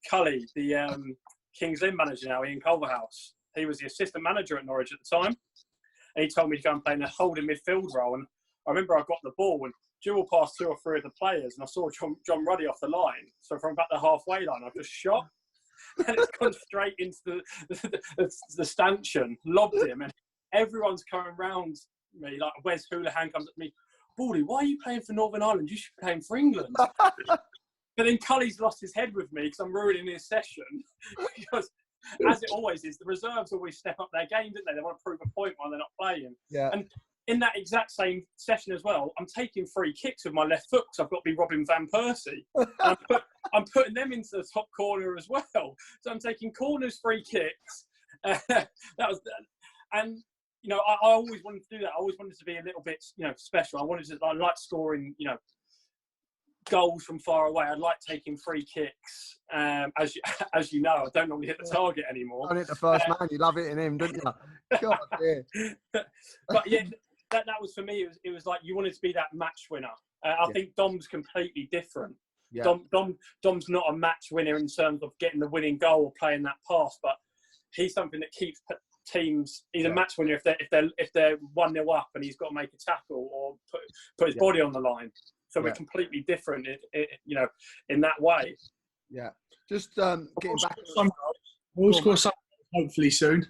Cully, the Kings Lynn manager now, Ian Culverhouse, he was the assistant manager at Norwich at the time. And he told me to go and play in a holding midfield role. And I remember I got the ball and dual past 2 or 3 of the players, and I saw John Ruddy off the line. So from about the halfway line, I just shot. And it's gone straight into the stanchion, lobbed him, and everyone's coming round me, like Wes Houlihan comes at me, Baldy, why are you playing for Northern Ireland? You should be playing for England. But then Cully's lost his head with me because I'm ruining his session. Because, as it always is, the reserves always step up their game, don't they? They want to prove a point while they're not playing. Yeah. And in that exact same session as well, I'm taking free kicks with my left foot because I've got to be Robin Van Persie. I'm putting them into the top corner as well. So I'm taking corners, free kicks, that was, and you know, I always wanted to do that. I always wanted to be a little bit, you know, special. I like scoring, you know, goals from far away. I like taking free kicks. As you know, I don't normally hit the target anymore. Don't hit the first man. You love hitting him, don't you? God, yeah. But yeah, that was for me. It was like you wanted to be that match winner. I think Dom's completely different. Yeah. Dom's not a match winner in terms of getting the winning goal or playing that pass, but he's something that keeps teams. He's a match winner if they're 1-0 up and he's got to make a tackle or put his body on the line. So we're completely different, you know, in that way. Yeah. Just getting back. We'll score some, hopefully soon.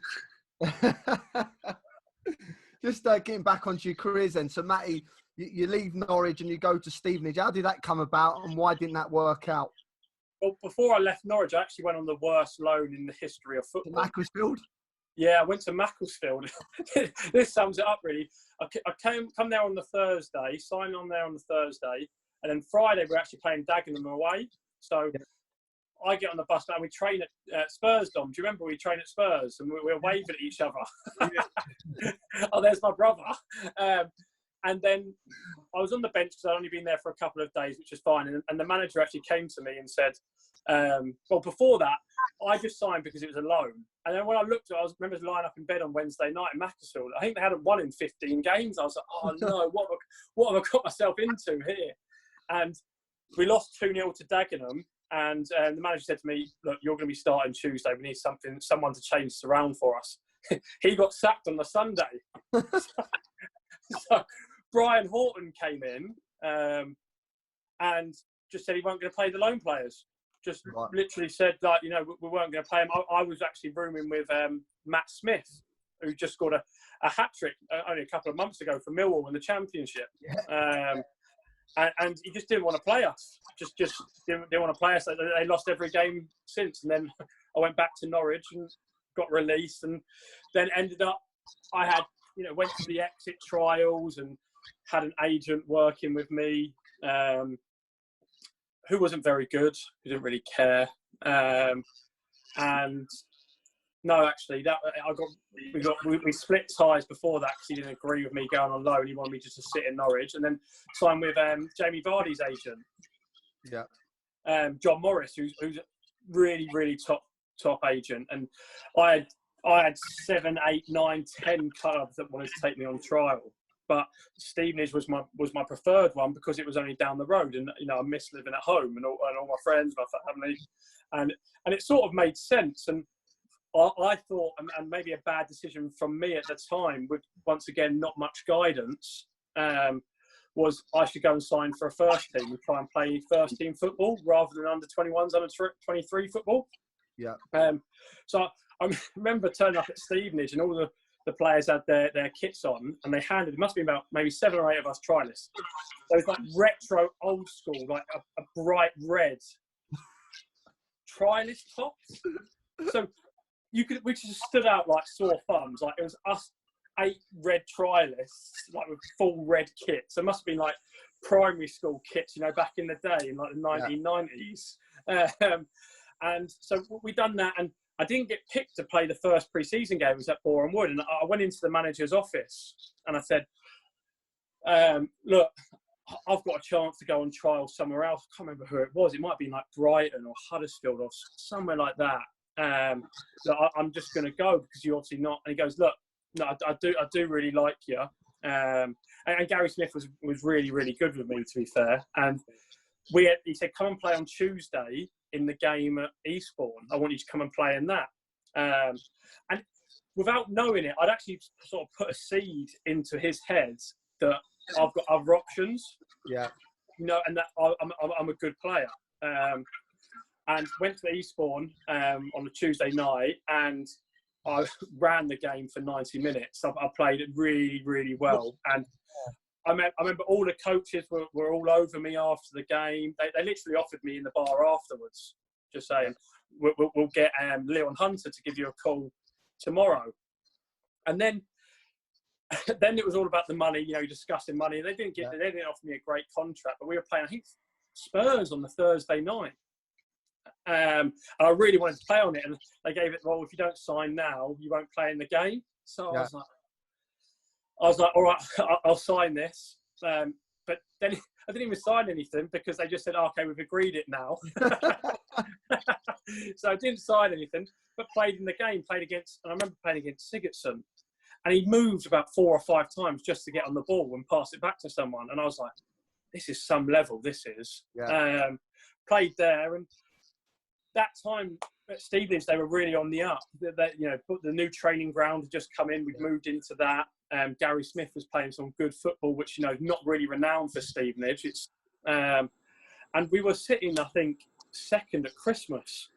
Just getting back onto your careers then. So, Matty, you leave Norwich and you go to Stevenage. How did that come about and why didn't that work out? Well, before I left Norwich, I actually went on the worst loan in the history of football. Macclesfield? Yeah, I went to Macclesfield. This sums it up, really. I come there on the Thursday, sign on there on the Thursday, and then Friday we're actually playing Dagenham away. So I get on the bus and we train at Spurs, Dom. Do you remember we train at Spurs and we were waving at each other? Oh, there's my brother. And then I was on the bench because I'd only been there for a couple of days, which was fine. And the manager actually came to me and said, well, before that, I just signed because it was a loan. And then when I looked at it, I remember lying up in bed on Wednesday night in Macclesfield. I think they hadn't won in 15 games. I was like, oh no, what have I got myself into here? And we lost 2-0 to Dagenham. And the manager said to me, look, you're going to be starting Tuesday. We need someone to change this around for us. He got sacked on the Sunday. So Brian Horton came in and just said he weren't going to play the loan players. Just literally said that, you know, we weren't going to play him. I was actually rooming with Matt Smith, who just scored a hat-trick only a couple of months ago for Millwall in the Championship. And he just didn't want to play us. Just didn't want to play us. They lost every game since. And then I went back to Norwich and got released, and then ended up, I had, you know, went to the exit trials and had an agent working with me who wasn't very good, who didn't really care. And no, actually, we split ties before that because he didn't agree with me going on loan. He wanted me just to sit in Norwich, and then signed with Jamie Vardy's agent, John Morris, who's really, really top agent. And I had 7, 8, 9, 10 clubs that wanted to take me on trial, but Stevenage was my preferred one because it was only down the road, and you know I miss living at home and all my friends, my family, and it sort of made sense. And I thought, and maybe a bad decision from me at the time, with once again not much guidance, was I should go and sign for a first team and try and play first team football rather than under 21s, under 23 football. Yeah. So I remember turning up at Stevenage and all the players had their kits on, and they handed, it must be about maybe 7 or 8 of us trialists. Those like retro old school, like a bright red trialist tops. So we just stood out like sore thumbs. Like it was us 8 red trialists, like with full red kits. It must have been like primary school kits, you know, back in the day in like the 1990s. And so we done that, and I didn't get picked to play the first pre-season game. It was at Boreham Wood, and I went into the manager's office and I said, look, I've got a chance to go on trial somewhere else. I can't remember who it was. It might have been like Brighton or Huddersfield or somewhere like that. I'm just going to go because you're obviously not. And he goes, look, no, I do really like you. And Gary Smith was really, really good with me, to be fair. And he said, come and play on Tuesday in the game at Eastbourne. I want you to come and play in that. And without knowing it, I'd actually sort of put a seed into his head that I've got other options. Yeah. You know, and that I'm a good player. And went to Eastbourne on a Tuesday night, and I ran the game for 90 minutes. I played it really, really well. And I remember all the coaches were all over me after the game. They literally offered me in the bar afterwards, just saying, we'll get Leon Hunter to give you a call tomorrow. And then it was all about the money, you know, discussing money. They didn't offer me a great contract, but we were playing, I think, Spurs on the Thursday night. And I really wanted to play on it, and they gave it, well, if you don't sign now, you won't play in the game. So I was like, all right, I'll sign this. But then I didn't even sign anything because they just said, okay, we've agreed it now. So I didn't sign anything, but played in the game, and I remember playing against Sigurdsson, and he moved about 4 or 5 times just to get on the ball and pass it back to someone. And I was like, this is some level, this is. Yeah. Played there, and that time at Stevenage, they were really on the up. The new training ground had just come in. We'd moved into that. Gary Smith was playing some good football, which, not really renowned for Stevenage. And we were sitting, I think, second at Christmas.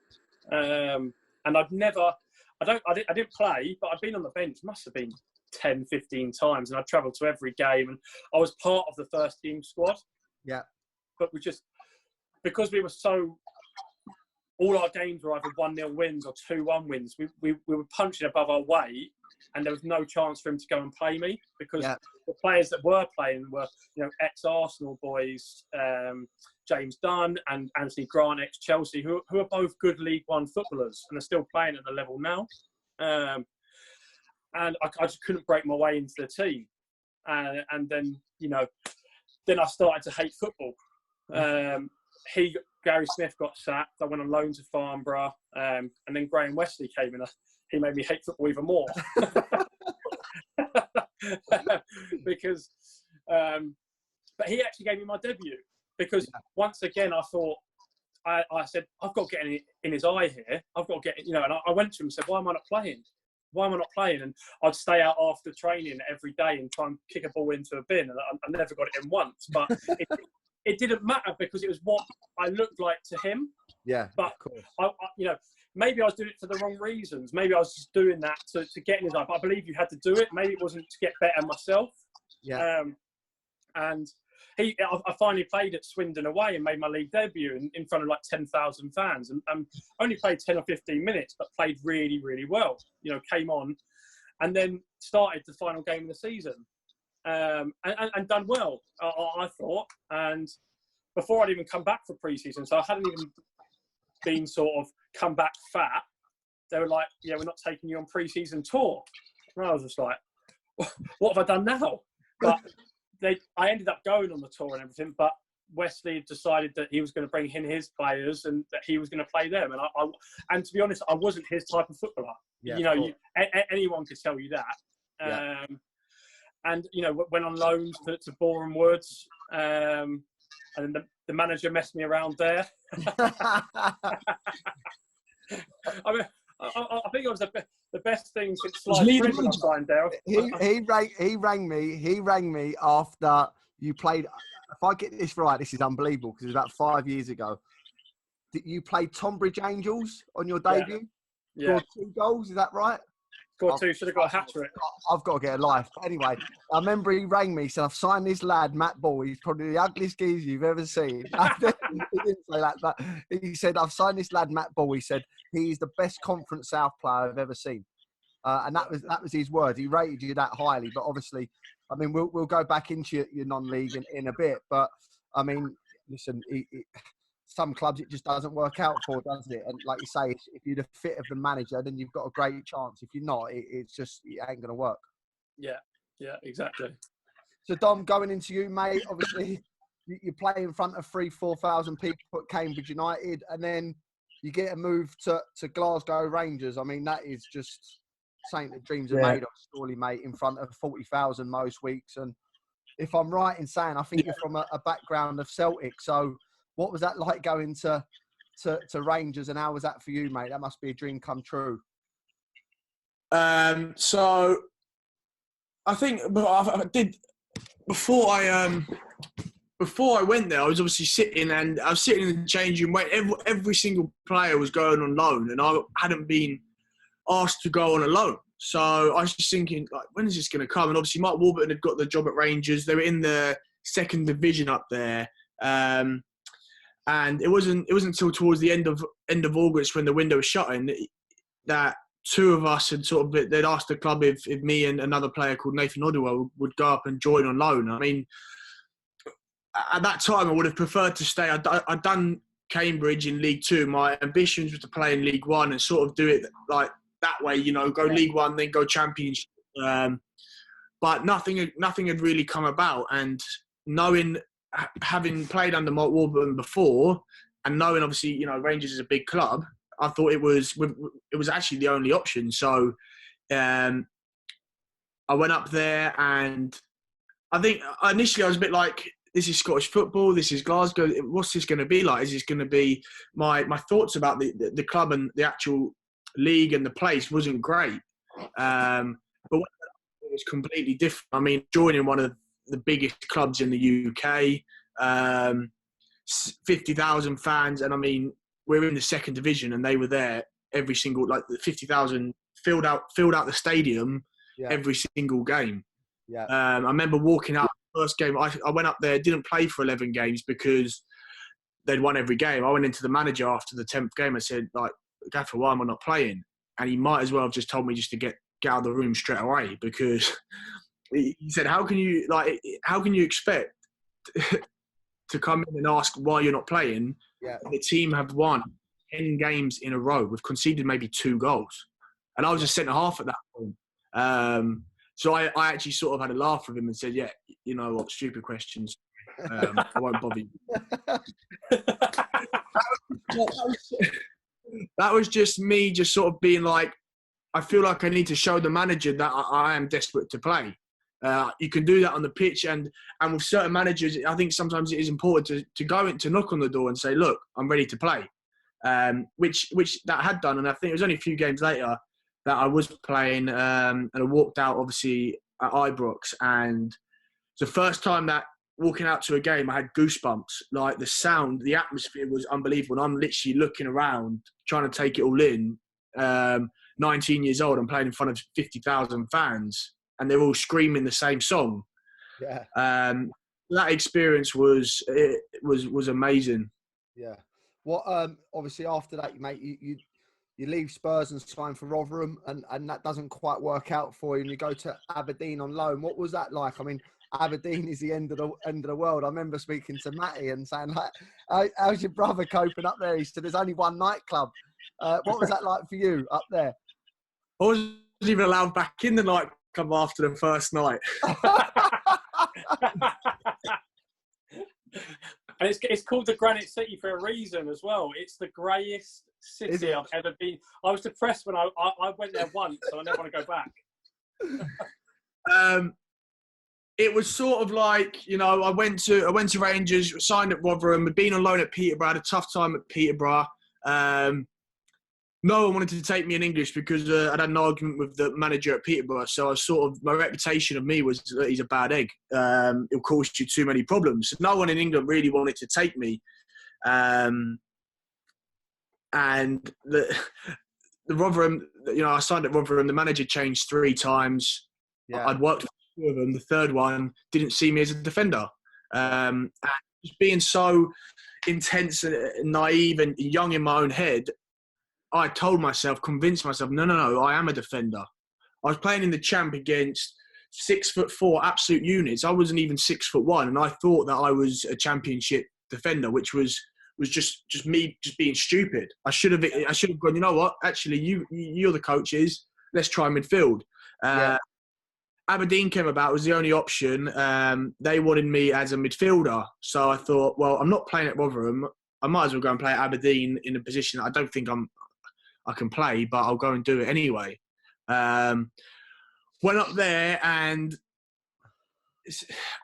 And I didn't play, but I'd been on the bench, must have been 10, 15 times. And I travelled to every game, and I was part of the first team squad. Yeah. But because we were all our games were either 1-0 wins or 2-1 wins. We were punching above our weight, and there was no chance for him to go and play me because the players that were playing were, ex-Arsenal boys, James Dunn and Anthony Grant, ex-Chelsea, who are both good League One footballers and are still playing at the level now. And I just couldn't break my way into the team. And then, then I started to hate football. Gary Smith got sacked. I went on loan to Farnborough, and then Graham Wesley came in. He made me hate football even more because, but he actually gave me my debut because once again I thought I said I've got to get in his eye here. I've got to get and I went to him and said, why am I not playing? Why am I not playing? And I'd stay out after training every day and try and kick a ball into a bin, and I never got it in once, but. It didn't matter because it was what I looked like to him. Yeah, but of course. Maybe I was doing it for the wrong reasons. Maybe I was just doing that to get in his eye. But I believe you had to do it. Maybe it wasn't to get better myself. Yeah. And I finally played at Swindon away and made my league debut in front of like 10,000 fans, and only played 10 or 15 minutes, but played really, really well. Came on, and then started the final game of the season. And done well, I thought. And before I'd even come back for pre-season, so I hadn't even been sort of come back fat, they were like, yeah, we're not taking you on pre-season tour. And I was just like, what have I done now? But I ended up going on the tour and everything, but Wesley decided that he was going to bring in his players and that he was going to play them. And to be honest, I wasn't his type of footballer. Yeah, anyone could tell you that. Yeah. And, went on loan to Boreham Woods. And then the manager messed me around there. I mean, I think it was the best thing since sliced bread when I signed there. He rang me after you played. If I get this right, this is unbelievable because it was about 5 years ago. You played Tonbridge Angels on your debut. Yeah. Scored 2 goals. Is that right? Scored 2, should have got a hat-trick. I've got to get a life. But anyway, I remember he rang me, said, I've signed this lad, Matt Ball. He's probably the ugliest geezer you've ever seen. He didn't say that, but he said, I've signed this lad, Matt Ball. He said, he's the best Conference South player I've ever seen. And that was his word. He rated you that highly. But obviously, I mean, we'll go back into your non-league in a bit. But, I mean, listen, some clubs it just doesn't work out for, doesn't it? And like you say, if you're the fit of the manager, then you've got a great chance. If you're not, it ain't going to work. Yeah, exactly. So Dom, going into you, mate, obviously you play in front of 3,000-4,000 people at Cambridge United, and then you get a move to Glasgow Rangers. I mean, that is just something that dreams are made of, surely, mate, in front of 40,000 most weeks. And if I'm right in saying, I think you're from a background of Celtic, so what was that like going to Rangers, and how was that for you, mate? That must be a dream come true. So I think I did before I went there. I was obviously sitting in the changing room. Every single player was going on loan, and I hadn't been asked to go on a loan. So I was just thinking, like, when is this going to come? And obviously, Mark Warburton had got the job at Rangers. They were in the 2nd division up there. And it wasn't until towards the end of August, when the window was shutting, that 2 of us had they'd asked the club if me and another player called Nathan Odwell would go up and join on loan. I mean, at that time I would have preferred to stay. I'd done Cambridge in League Two, my ambitions were to play in League One and sort of do it like that way, you know, go League One, then go Championship. But nothing had really come about. And having played under Mark Warburton before, and knowing obviously, you know, Rangers is a big club, I thought it was actually the only option. So I went up there, and I think initially I was a bit like, this is Scottish football, this is Glasgow, what's this going to be like? Is this going to be... My thoughts about the club and the actual league and the place wasn't great. But it was completely different. I mean, joining one of the biggest clubs in the UK, 50,000 fans, and I mean, we're in the second division, and they were there every single, like the 50,000 filled out the stadium every single game. Yeah. I remember walking out the first game. I went up there, didn't play for 11 games because they'd won every game. I went into the manager after the 10th game. I said, like, Gaffer, why am I not playing? And he might as well have just told me just to get out of the room straight away, because he said, how can you expect to come in and ask why you're not playing? Yeah. The team have won 10 games in a row. We've conceded maybe 2 goals. And I was just centre half at that point. So I actually sort of had a laugh with him and said, yeah, you know what, stupid questions. I won't bother you. That was just me just sort of being like, I feel like I need to show the manager that I am desperate to play. You can do that on the pitch, and with certain managers, I think sometimes it is important to go in, to knock on the door and say, look, I'm ready to play. Which that had done, and I think it was only a few games later that I was playing, and I walked out obviously at Ibrox, and the first time that walking out to a game, I had goosebumps. Like the sound, the atmosphere was unbelievable. And I'm literally looking around, trying to take it all in. 19 years old, I'm playing in front of 50,000 fans, and they're all screaming the same song. Yeah. That experience was amazing. Yeah. What? Obviously, after that, mate, you leave Spurs and sign for Rotherham, and that doesn't quite work out for you, and you go to Aberdeen on loan. What was that like? I mean, Aberdeen is the end of the world. I remember speaking to Matty and saying, like, how's your brother coping up there? He said, there's only one nightclub. What was that like for you up there? I wasn't even allowed back in the nightclub after the first night. And it's called the Granite City for a reason as well. It's the greyest city I've ever been. I was depressed when I went there once, so I never want to go back. It was sort of like, you know, I went to Rangers, signed at Rotherham, had been on loan at Peterborough, had a tough time at Peterborough. No one wanted to take me in English because I'd had an argument with the manager at Peterborough. So I was sort of, my reputation of me was that he's a bad egg. He'll cause you too many problems. No one in England really wanted to take me. And the Rotherham, you know, I signed at Rotherham. The manager changed 3 times. Yeah. I'd worked for 2 of them. The third one didn't see me as a defender. And just being so intense and naive and young in my own head, I told myself, convinced myself, no, I am a defender. I was playing in the Champ against 6'4" absolute units. I wasn't even 6'1", and I thought that I was a Championship defender, which was just me just being stupid. I should have gone, you know what? Actually, you're the coaches. Let's try midfield. Aberdeen came about, was the only option. They wanted me as a midfielder. So I thought, well, I'm not playing at Rotherham. I might as well go and play at Aberdeen in a position that I don't think I can play, but I'll go and do it anyway. Went up there, and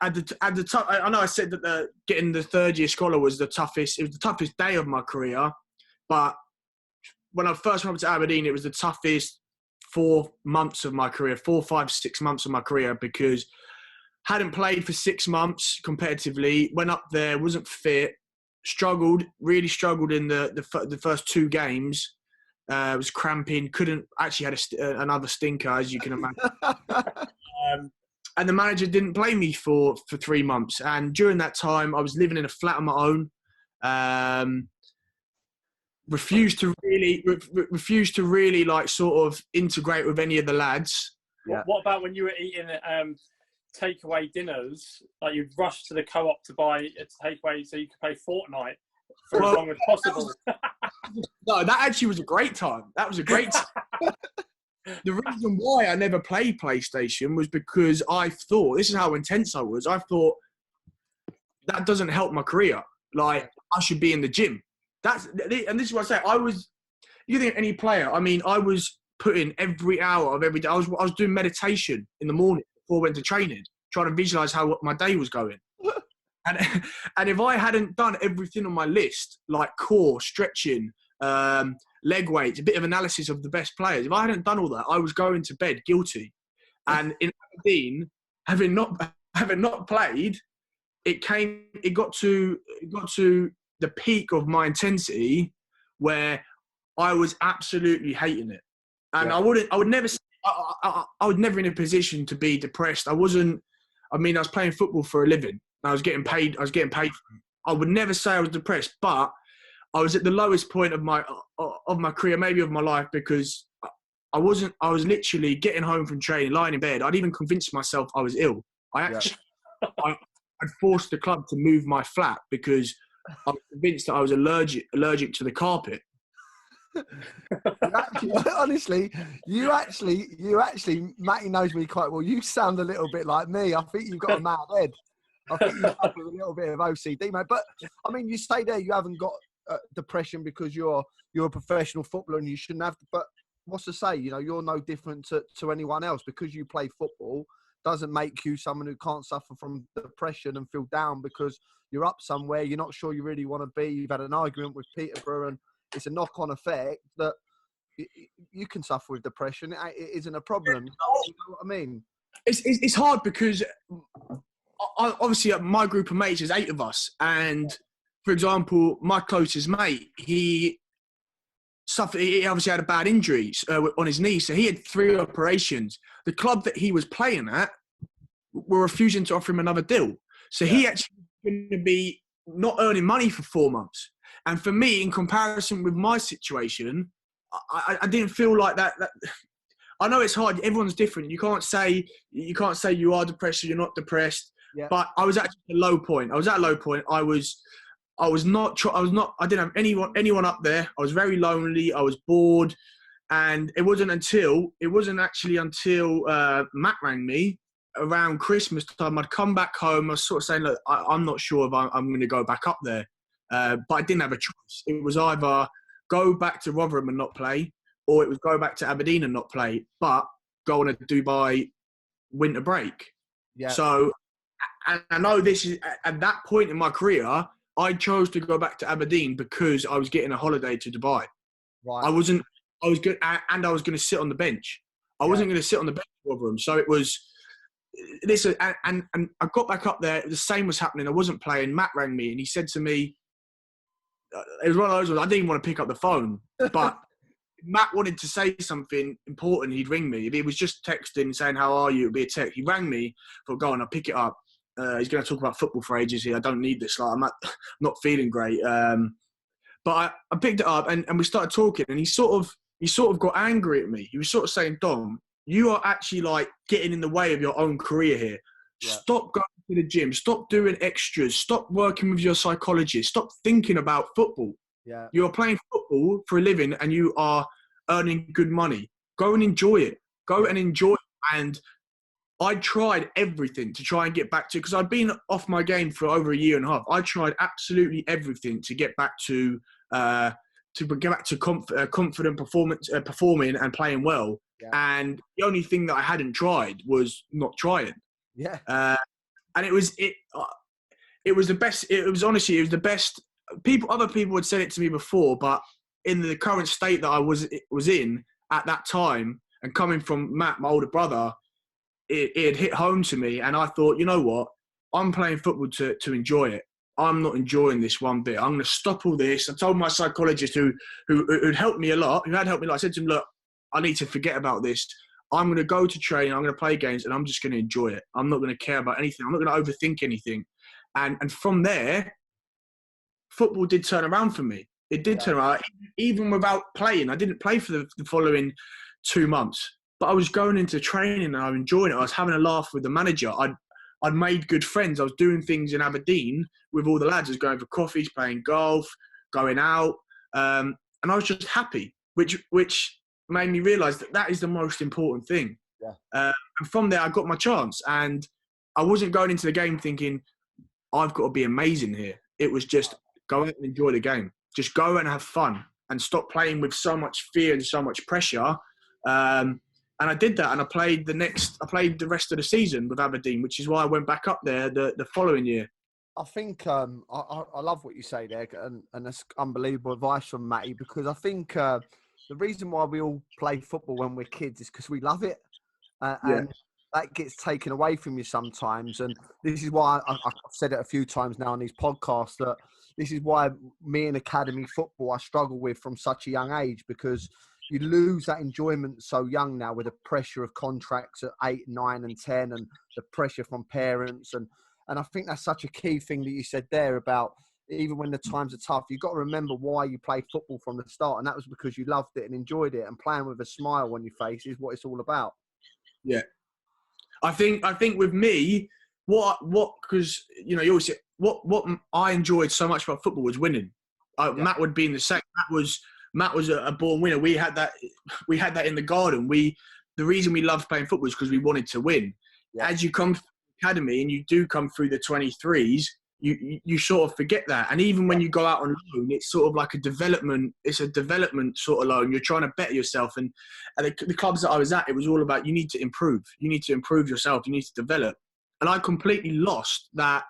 at the top, I know I said that getting the third-year scholar was the toughest. It was the toughest day of my career, but when I first went up to Aberdeen, it was the toughest 4 months of my career, 4, 5, 6 months of my career, because hadn't played for 6 months competitively. Went up there, wasn't fit, really struggled in the first 2 games. Was cramping, couldn't actually had another stinker, as you can imagine. And the manager didn't play me for 3 months. And during that time, I was living in a flat on my own. Refused to really like sort of integrate with any of the lads. Yeah. What about when you were eating takeaway dinners? Like you'd rush to the co-op to buy a takeaway so you could pay fortnight for as long as possible. No, that actually was a great time. That was a great time. The reason why I never played PlayStation was because I thought, this is how intense I was, I thought that doesn't help my career. Like, I should be in the gym. And this is what I say. You think any player, I mean, I was putting every hour of every day. I was doing meditation in the morning before I went to training, trying to visualize how my day was going. And if I hadn't done everything on my list, like core, stretching, leg weights, a bit of analysis of the best players, if I hadn't done all that, I was going to bed guilty. And in Aberdeen, having not played, it got to the peak of my intensity where I was absolutely hating it. And I would never in a position to be depressed. I was playing football for a living. I was getting paid for it. I would never say I was depressed, but I was at the lowest point of my career, maybe of my life, because I was literally getting home from training, lying in bed. I'd even convinced myself I was ill. I'd forced the club to move my flat because I was convinced that I was allergic to the carpet. Honestly, you actually, Matty knows me quite well. You sound a little bit like me. I think you've got a mad head. I think you have a little bit of OCD, mate. But I mean, you say there you haven't got depression because you're a professional footballer and you shouldn't have. But what's to say? You know, you're no different to anyone else. Because you play football doesn't make you someone who can't suffer from depression and feel down because you're up somewhere. You're not sure you really want to be. You've had an argument with Peterborough, and it's a knock-on effect that you can suffer with depression. It isn't a problem. You know what I mean? It's hard because obviously my group of mates is 8 of us, and for example, my closest mate, he obviously had a bad injury on his knee, so he had 3 operations. The club that he was playing at were refusing to offer him another deal, so he actually was going to be not earning money for 4 months. And for me, in comparison with my situation, I didn't feel like that. I know it's hard. Everyone's different. You can't say you are depressed or you're not depressed. Yeah. But I was at a low point. I didn't have anyone up there. I was very lonely. I was bored. And it wasn't actually until Matt rang me around Christmas time. I'd come back home. I was sort of saying, look, I'm not sure if I'm going to go back up there. But I didn't have a choice. It was either go back to Rotherham and not play, or it was go back to Aberdeen and not play, but go on a Dubai winter break. Yeah. So, and I know this is at that point in my career, I chose to go back to Aberdeen because I was getting a holiday to Dubai. Right. I was good, and I was going to sit on the bench. I wasn't going to sit on the bench at Rotherham. So it was this, and I got back up there. The same was happening. I wasn't playing. Matt rang me and he said to me, it was one of those ones, I didn't even want to pick up the phone, but Matt wanted to say something important, he'd ring me. If he was just texting saying, how are you? It'd be a text. He rang me, thought, go on, I'll pick it up. He's going to talk about football for ages here. I don't need this. Like, I'm not feeling great. But I picked it up and we started talking, and he sort of got angry at me. He was sort of saying, Dom, you are actually like getting in the way of your own career here. Yeah. Stop going to the gym. Stop doing extras. Stop working with your psychologist. Stop thinking about football. Yeah. You are playing football for a living and you are earning good money. Go and enjoy it. Go and enjoy it. And I tried everything to try and get back to, because I'd been off my game for over a year and a half. I tried absolutely everything to get back to confident performing and playing well. Yeah. And the only thing that I hadn't tried was not trying. Yeah. And it was the best. It was honestly, it was the best. Other people had said it to me before, but in the current state that I was in at that time, and coming from Matt, my older brother, it had hit home to me. And I thought, you know what? I'm playing football to enjoy it. I'm not enjoying this one bit. I'm going to stop all this. I told my psychologist who'd helped me a lot, who had helped me a lot, I said to him, look, I need to forget about this. I'm going to go to training, I'm going to play games, and I'm just going to enjoy it. I'm not going to care about anything. I'm not going to overthink anything. And from there, football did turn around for me. It did turn around. Even without playing, I didn't play for the following 2 months. But I was going into training and I was enjoying it. I was having a laugh with the manager. I'd made good friends. I was doing things in Aberdeen with all the lads. I was going for coffees, playing golf, going out, and I was just happy, which made me realise that is the most important thing. Yeah. And from there, I got my chance, and I wasn't going into the game thinking I've got to be amazing here. It was just go out and enjoy the game. Just go and have fun and stop playing with so much fear and so much pressure. And I did that, and I played the rest of the season with Aberdeen, which is why I went back up there the following year. I think I love what you say there, and that's unbelievable advice from Matty, because I think the reason why we all play football when we're kids is because we love it, and that gets taken away from you sometimes. And this is why I've said it a few times now on these podcasts, that this is why me in academy football I struggle with from such a young age, because you lose that enjoyment so young now with the pressure of contracts at 8, 9 and 10 and the pressure from parents. And I think that's such a key thing that you said there about even when the times are tough, you've got to remember why you played football from the start. And that was because you loved it and enjoyed it, and playing with a smile on your face is what it's all about. Yeah. I think with me, because, you always say, what I enjoyed so much about football was winning. Matt would be in the same. Matt was a born winner. We had that in the garden. The reason we loved playing football is because we wanted to win. Yeah. As you come through the academy and you do come through the 23s, you sort of forget that. And even when you go out on loan, it's sort of like a development. It's a development sort of loan. You're trying to better yourself. And at the clubs that I was at, it was all about you need to improve. You need to improve yourself. You need to develop. And I completely lost that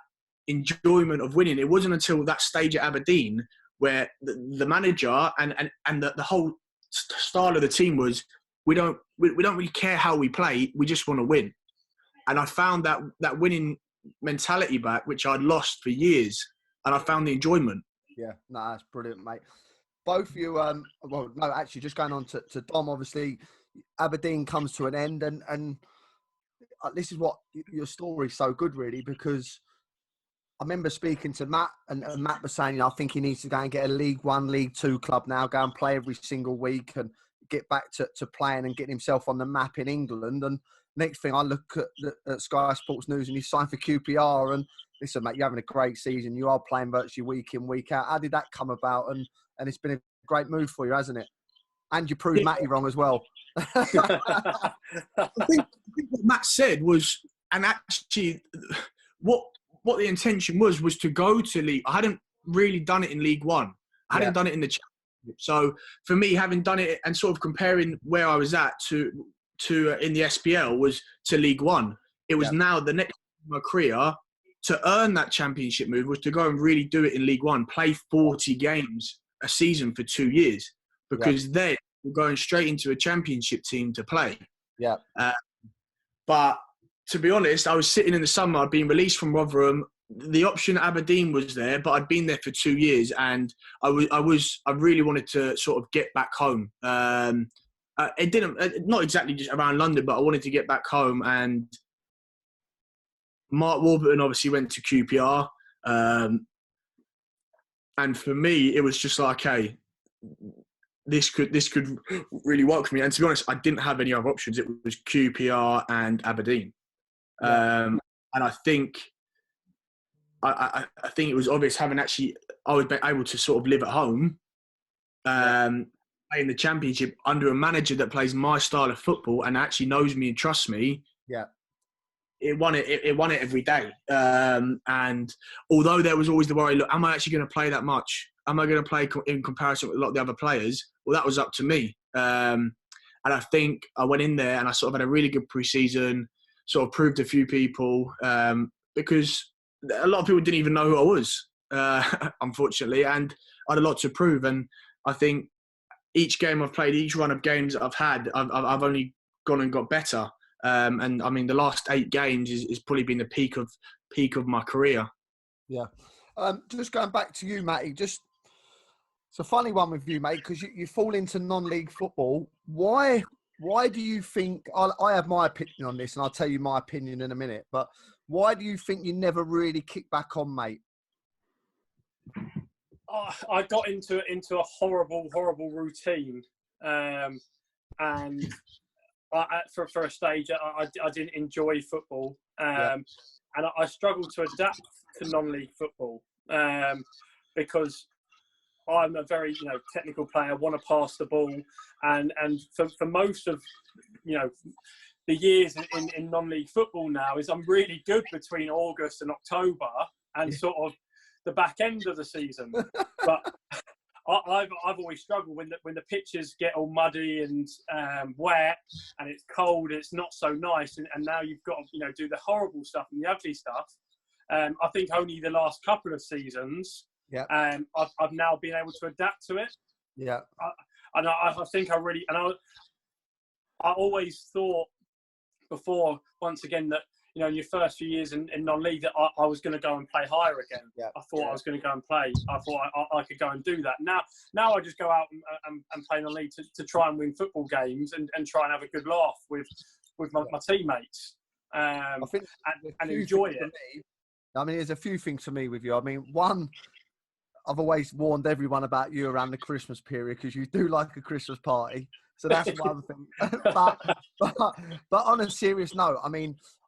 enjoyment of winning. It wasn't until that stage at Aberdeen where the manager and the whole style of the team was, we don't really care how we play, we just want to win. And I found that winning mentality back, which I'd lost for years, and I found the enjoyment. Yeah, no, that's brilliant, mate. Both of you, well, no, actually, just going on to Dom, obviously, Aberdeen comes to an end, and this is what your story's so good, really, because I remember speaking to Matt, and Matt was saying, I think he needs to go and get a League One, League Two club now, go and play every single week and get back to playing and getting himself on the map in England. And next thing I look at Sky Sports News and he's signed for QPR. And listen, mate, you're having a great season. You are playing virtually week in, week out. How did that come about? And it's been a great move for you, hasn't it? And you proved Matty wrong as well. I think what Matt said was, and actually what the intention was to go to League. I hadn't really done it in League One. I hadn't done it in the Championship. So for me, having done it and sort of comparing where I was at to in the SPL was to League One. It was now the next in my career to earn that Championship move was to go and really do it in League One, play 40 games a season for 2 years, because then we're going straight into a Championship team to play. Yeah. But to be honest, I was sitting in the summer, I'd been released from Rotherham. The option at Aberdeen was there, but I'd been there for 2 years, and I really wanted to sort of get back home. It didn't, not exactly just around London, but I wanted to get back home. And Mark Warburton obviously went to QPR, and for me, it was just like, hey, this could really work for me. And to be honest, I didn't have any other options. It was QPR and Aberdeen, and I think. I think it was obvious having actually, I was able to sort of live at home, play in the Championship under a manager that plays my style of football and actually knows me and trusts me. Yeah, it won it every day. And although there was always the worry, look, am I actually going to play that much? Am I going to play in comparison with a lot of the other players? Well, that was up to me. And I think I went in there and I sort of had a really good pre-season, sort of proved a few people, because a lot of people didn't even know who I was, unfortunately, and I had a lot to prove. And I think each game I've played, each run of games that I've had, I've only gone and got better. And I mean, the last 8 games is probably been the peak of my career. Yeah. Just going back to you, Matty, it's a funny one with you, mate, because you fall into non-league football. Why do you think, I have my opinion on this, and I'll tell you my opinion in a minute, but why do you think you never really kick back on, mate? I got into a horrible routine, and for a stage, I didn't enjoy football, and I struggled to adapt to non-league football, because I'm a very, technical player, want to pass the ball. And for most of, the years in non-league football now is I'm really good between August and October and sort of the back end of the season. But I've always struggled when the pitches get all muddy and wet and it's cold. It's not so nice, and now you've got to do the horrible stuff and the ugly stuff. I think only the last couple of seasons, I've now been able to adapt to it. Yeah, I think I really I always thought before, once again, that in your first few years in non-league that I was going to go and play higher again. Yeah. I thought I was going to go and play. I thought I could go and do that. Now I just go out and play non-league to try and win football games and try and have a good laugh with my teammates I think and enjoy it. There's a few things for me with you. One, I've always warned everyone about you around the Christmas period because you do like a Christmas party. So that's one thing. but on a serious note,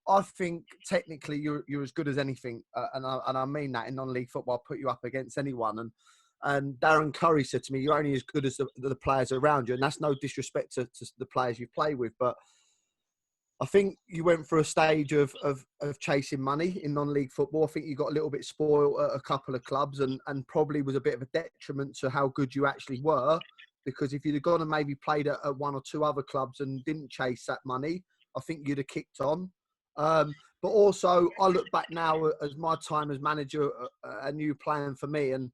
I think technically you're as good as anything, and I mean that in non-league football. I'll put you up against anyone. And Darren Curry said to me, "You're only as good as the players around you," and that's no disrespect to the players you play with, but I think you went through a stage of chasing money in non-league football. I think you got a little bit spoiled at a couple of clubs, and probably was a bit of a detriment to how good you actually were. Because if you'd have gone and maybe played at one or two other clubs and didn't chase that money, I think you'd have kicked on. But also, I look back now as my time as manager, and you playing for me. And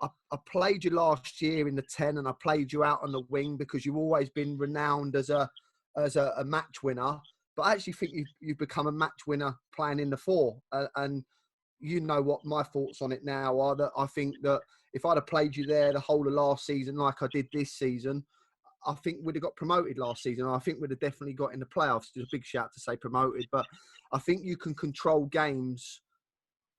I played you last year in the 10, and I played you out on the wing because you've always been renowned as a match winner. But I actually think you've become a match winner playing in the 4. And you know what my thoughts on it now are, that I think that if I'd have played you there the whole of last season like I did this season, I think we'd have got promoted last season. I think we'd have definitely got in the playoffs. It's a big shout to say promoted, but I think you can control games,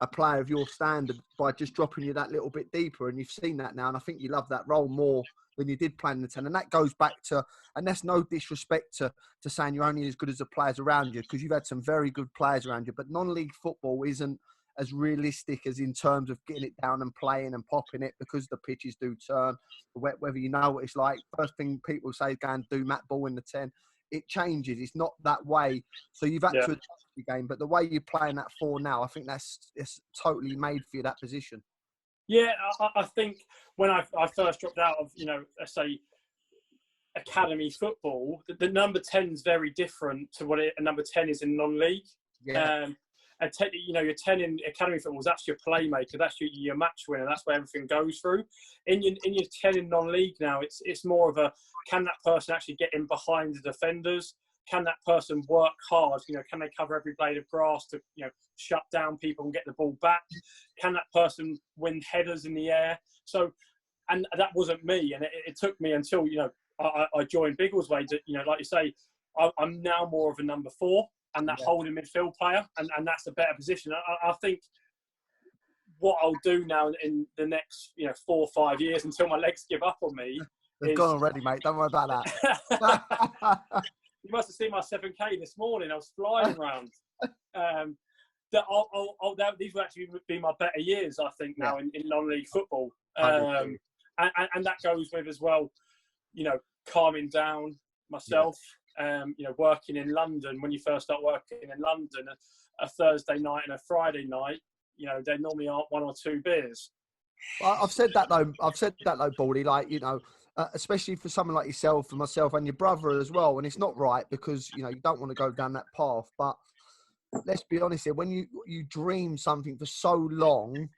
a player of your standard, by just dropping you that little bit deeper. And you've seen that now. And I think you love that role more than you did playing in the 10. And that goes back to, and that's no disrespect to saying you're only as good as the players around you, because you've had some very good players around you, but non-league football isn't as realistic as in terms of getting it down and playing and popping it, because the pitches do turn. Whether you know what it's like, first thing people say is go and do Matt Ball in the 10. It changes. It's not that way. So you've had to adjust the game, but the way you're playing that 4 now, I think it's totally made for you, that position. Yeah, I think when I first dropped out of, let's say, academy football, the number 10 is very different to what a number 10 is in non-league. Yeah. Your 10 in academy football is actually a playmaker. That's your match winner. That's where everything goes through. In your 10 in non-league now, it's more of a, can that person actually get in behind the defenders? Can that person work hard? Can they cover every blade of grass to shut down people and get the ball back? Can that person win headers in the air? So, and that wasn't me. And it took me until I joined Biggleswade. Like you say, I'm now more of a number 4. And that holding midfield player, and that's a better position. I think what I'll do now in the next 4 or 5 years until my legs give up on me. They've gone already, mate. Don't worry about that. You must have seen my 7K this morning. I was flying around. These will actually be my better years, I think, now in non-league football. And that goes with as well, calming down myself. Working in London, when you first start working in London, a Thursday night and a Friday night, there normally aren't 1 or 2 beers. I've said that though, Baldy, especially for someone like yourself and myself and your brother as well. And it's not right because, you don't want to go down that path. But let's be honest here, when you dream something for so long,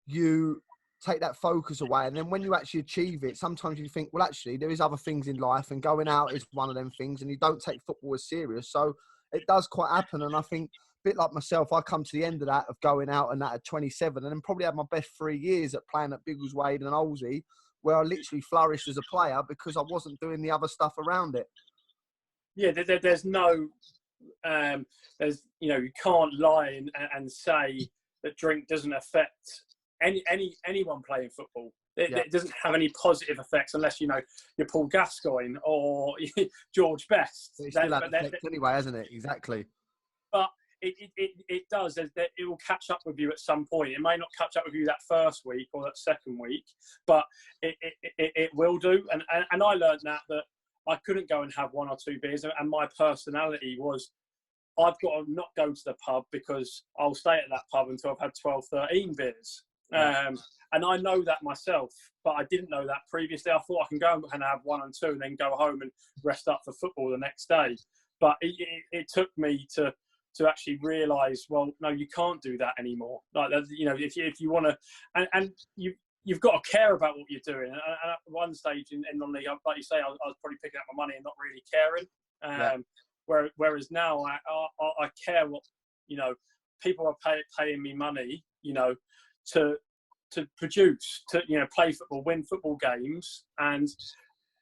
you take that focus away, and then when you actually achieve it, sometimes you think, well, actually there is other things in life, and going out is one of them things, and you don't take football as serious. So it does quite happen. And I think a bit like myself, I come to the end of that, of going out and that at 27, and then probably had my best 3 years at playing at Biggleswade and Olsey, where I literally flourished as a player because I wasn't doing the other stuff around it. Yeah, there's no you can't lie and say that drink doesn't affect anyone playing football. It doesn't have any positive effects unless you're Paul Gascoigne or George Best. It still has effect anyway, hasn't it? Exactly. But it does. That it will catch up with you at some point. It may not catch up with you that first week or that second week, but it will do. And I learned that I couldn't go and have 1 or 2 beers, and my personality was, I've got to not go to the pub because I'll stay at that pub until I've had 12, 13 beers. And I know that myself, but I didn't know that previously. I thought I can go and have 1 and 2 and then go home and rest up for football the next day. But it took me to actually realise, well, no, you can't do that anymore. Like, you know, if you want to, and you've got to care about what you're doing. And at one stage in non-league, like you say, I was probably picking up my money and not really caring. Whereas now I care what, you know, people are paying me money, you know, to produce, to, you know, play football, win football games, and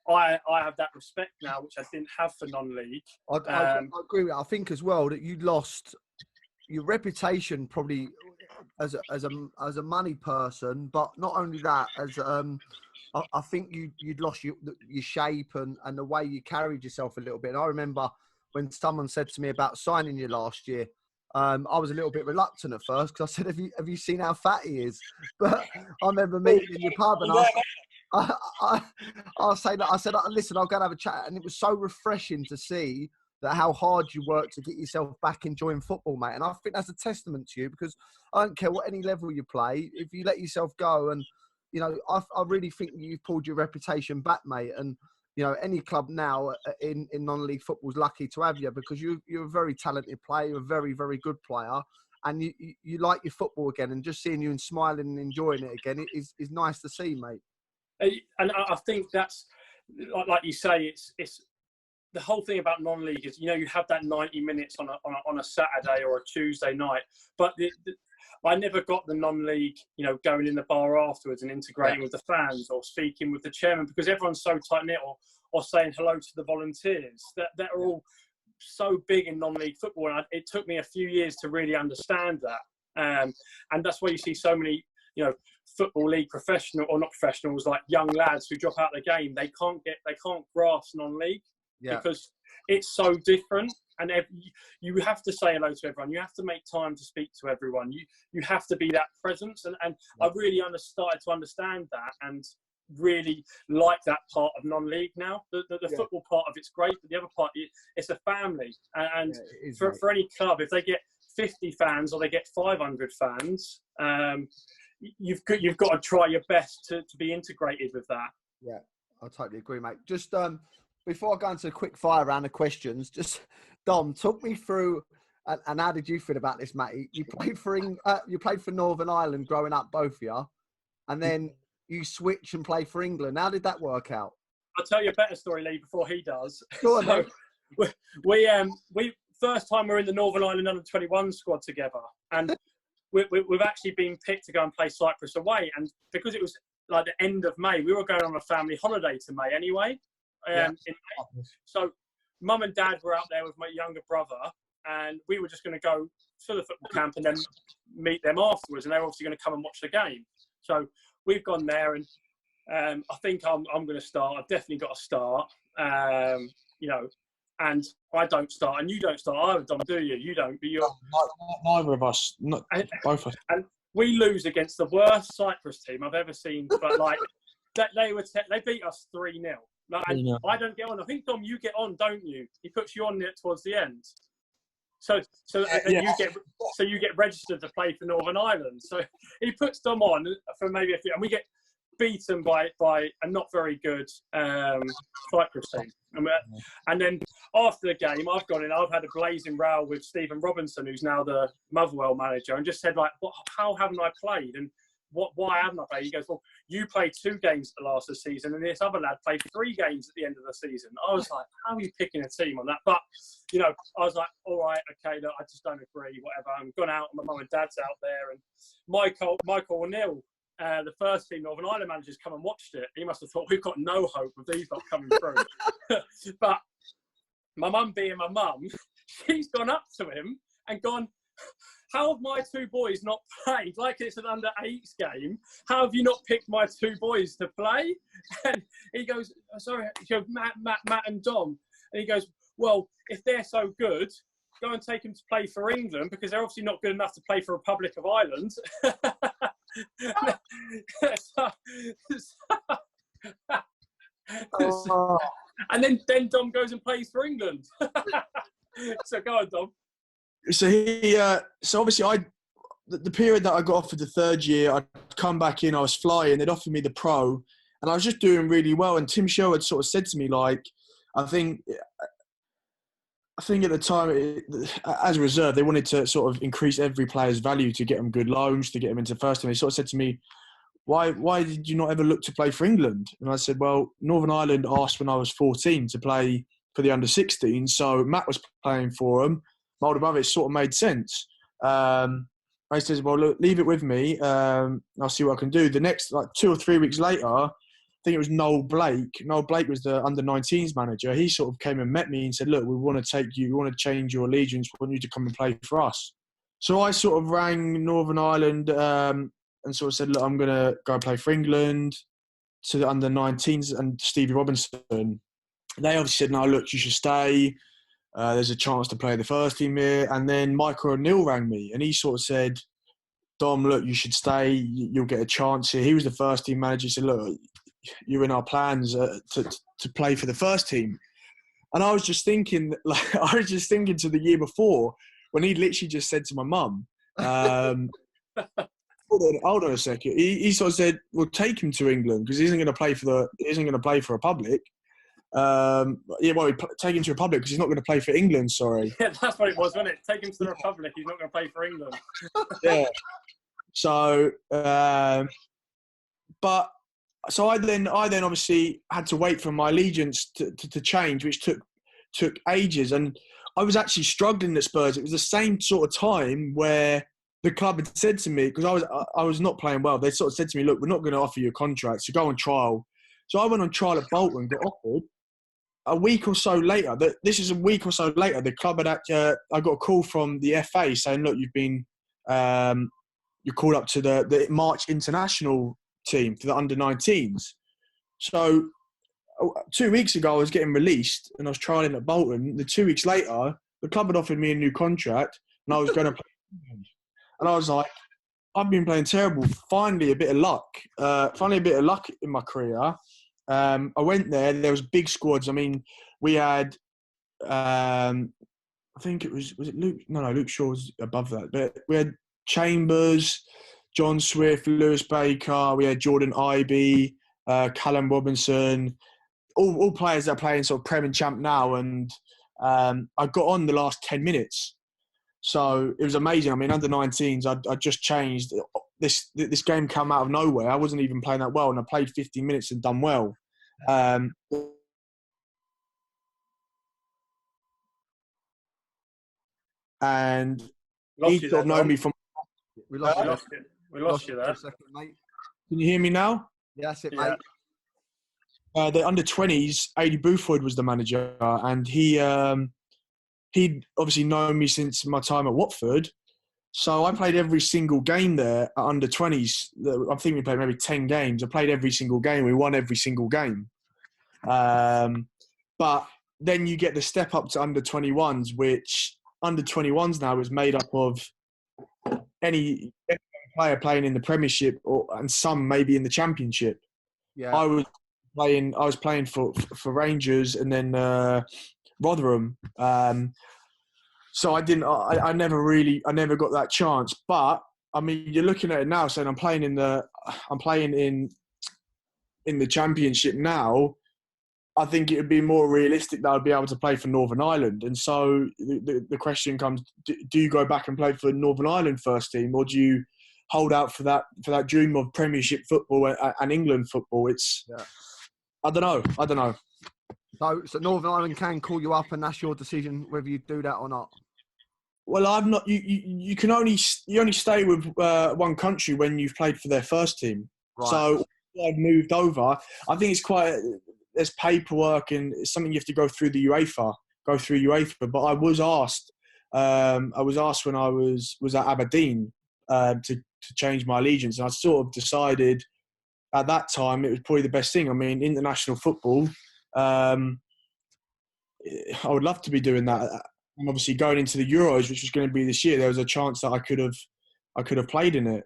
I have that respect now, which I didn't have for non-league. I agree with that. I think as well that you lost your reputation probably as a money person, but not only that, as I think you'd lost your shape and the way you carried yourself a little bit. And I remember when someone said to me about signing you last year, I was a little bit reluctant at first because I said, have you seen how fat he is? But I remember meeting in your pub and I said, listen, I'll go and have a chat. And it was so refreshing to see that how hard you work to get yourself back enjoying football, mate. And I think that's a testament to you, because I don't care what any level you play, if you let yourself go. And, you know, I really think you've pulled your reputation back, mate. And, you know, any club now in non-league football is lucky to have you, because you're a very talented player, you're a very, very good player, and you like your football again. And just seeing you and smiling and enjoying it again is nice to see, mate. And I think that's, like you say, it's the whole thing about non-league is, you know, you have that 90 minutes on a Saturday or a Tuesday night, but I never got the non-league, you know, going in the bar afterwards and integrating with the fans or speaking with the chairman, because everyone's so tight-knit, or saying hello to the volunteers that are all so big in non-league football. And it took me a few years to really understand that. And that's why you see so many, you know, football league professional or not professionals, like young lads who drop out of the game. They can't grasp non-league because it's so different. And you have to say hello to everyone. You have to make time to speak to everyone. You have to be that presence. And I really started to understand that and really like that part of non-league now. The football part of it's great, but the other part, it's a family. And for any club, if they get 50 fans or they get 500 fans, you've got to try your best to be integrated with that. Yeah, I totally agree, mate. Just before I go into a quick fire round of questions, just Dom, talk me through and how did you feel about this, mate? You played for Northern Ireland growing up, both of you, and then you switch and play for England. How did that work out? I'll tell you a better story, Lee, before he does. Go on, so, we first time we're in the Northern Ireland under-21 squad together, and we've actually been picked to go and play Cyprus away. And because it was like the end of May, we were going on a family holiday to May anyway. In May. So mum and dad were out there with my younger brother, and we were just going to go to the football camp and then meet them afterwards. And they were obviously going to come and watch the game. So we've gone there, and I think I'm going to start. I've definitely got to start. You know, and I don't start, and you don't start either, Dom, do you? You don't. But you're neither of us. Not both of us. And we lose against the worst Cyprus team I've ever seen. But like they beat us 3-0. Like, and I don't get on. I think, Dom, you get on, don't you? He puts you on it towards the end. So you get registered to play for Northern Ireland. So he puts Dom on for maybe a few, and we get beaten by a not very good Cyprus team. And then after the game, I've gone in. I've had a blazing row with Stephen Robinson, who's now the Motherwell manager, and just said, like, how haven't I played? And why haven't I played? He goes, well, you played 2 games at the last of the season, and this other lad played 3 games at the end of the season. I was like, how are you picking a team on that? But, you know, I was like, all right, okay, look, I just don't agree, whatever. I'm gone out, and my mum and dad's out there, and Michael O'Neill, the first team Northern Ireland managers, come and watched it. He must have thought, we've got no hope of these not coming through. But my mum being my mum, she's gone up to him and gone, how have my 2 boys not played? Like it's an under-8s game. How have you not picked my 2 boys to play? And he goes, sorry, he goes, Matt and Dom. And he goes, well, if they're so good, go and take him to play for England because they're obviously not good enough to play for Republic of Ireland. And then Dom goes and plays for England. So go on, Dom. So so obviously the period that I got offered the third year, I'd come back in, I was flying, they'd offered me the pro, and I was just doing really well. And Tim Sherwood sort of said to me, like, I think at the time, as a reserve, they wanted to sort of increase every player's value to get them good loans, to get them into first team. They sort of said to me, why did you not ever look to play for England? And I said, well, Northern Ireland asked when I was 14 to play for the under-16, so Matt was playing for them. My older brother, it sort of made sense. I said, well, look, leave it with me. I'll see what I can do. The next, 2 or 3 weeks later, I think it was Noel Blake. Noel Blake was the under-19s manager. He sort of came and met me and said, look, we want to change your allegiance. We want you to come and play for us. So I sort of rang Northern Ireland and sort of said, look, I'm going to go play for England, to the under-19s and Stevie Robinson. They obviously said, no, look, you should stay. There's a chance to play the first team here. And then Michael O'Neill rang me and he sort of said, Dom, look, you should stay. You'll get a chance here. He was the first team manager. He said, look, you're in our plans to play for the first team. And I was just thinking to the year before when he literally just said to my mum, hold on a second. He sort of said, "Well, take him to England because he isn't going to play for Republic." Take him to Republic because he's not going to play for England. Sorry. Yeah, that's what it was, wasn't it? Take him to the Republic. He's not going to play for England. Yeah. So, so I then obviously had to wait for my allegiance to change, which took ages, and I was actually struggling at Spurs. It was the same sort of time where the club had said to me, because I was not playing well, they sort of said to me, look, we're not going to offer you a contract, so go on trial. So I went on trial at Bolton, got offered. A week or so later, the club had I got a call from the FA saying, look, you've been you're called up to the March international team for the under-19s. So 2 weeks ago, I was getting released and I was trialling at Bolton. The 2 weeks later, the club had offered me a new contract and I was going to play. And I was like, I've been playing terrible. Finally, a bit of luck. In my career. I went there. There was big squads. I mean, we had, I think was it Luke? No, Luke Shaw was above that. But we had Chambers, John Swift, Lewis Baker. We had Jordan Ibe, Callum Robinson. All players that are playing sort of Prem and Champ now. And I got on the last 10 minutes. So it was amazing. I mean, under 19s, I just changed. This game came out of nowhere. I wasn't even playing that well, and I played 15 minutes and done well. And he sort of known me from. We lost you. We lost you there. A second, mate. Can you hear me now? Yeah, that's it, mate. The under 20s, Aidy Boothroyd was the manager, and he'd obviously known me since my time at Watford. So I played every single game there at under 20s. I think we played maybe 10 games. I played every single game. We won every single game. But then you get the step up to under 21s, which under 21s now is made up of any player playing in the Premiership and some maybe in the Championship. Yeah. I was playing for Rangers and then Rotherham. So I never got that chance. But I mean, you're looking at it now, saying I'm playing in the Championship now. I think it would be more realistic that I'd be able to play for Northern Ireland. And so the question comes: do you go back and play for Northern Ireland first team, or do you hold out for that dream of Premiership football and England football? I don't know. So Northern Ireland can call you up, and that's your decision whether you do that or not. Well, I've not. You only stay with one country when you've played for their first team. Right. So I've moved over. I think it's there's paperwork and it's something you have to go through UEFA. But I was asked. When I was at Aberdeen to change my allegiance, and I sort of decided at that time it was probably the best thing. I mean, international football. I would love to be doing that. And obviously going into the Euros, which was going to be this year, there was a chance that I could have played in it.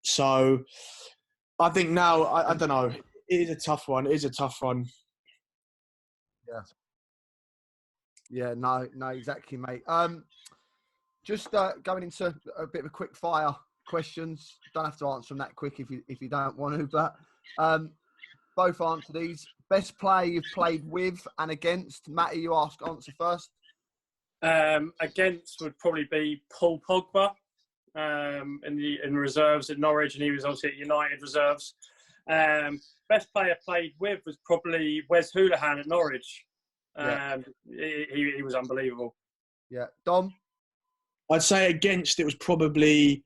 So I think now, I don't know. It is a tough one. It is a tough one. Yeah. Yeah, no, exactly, mate. Just going into a bit of a quick fire questions. Don't have to answer them that quick if you don't want to, but both answer these. Best player you've played with and against. Matty, you answer first. Against would probably be Paul Pogba in reserves at Norwich, and he was obviously at United reserves. Best player played with was probably Wes Hoolahan at Norwich. He was unbelievable. Yeah, Dom. I'd say against it was probably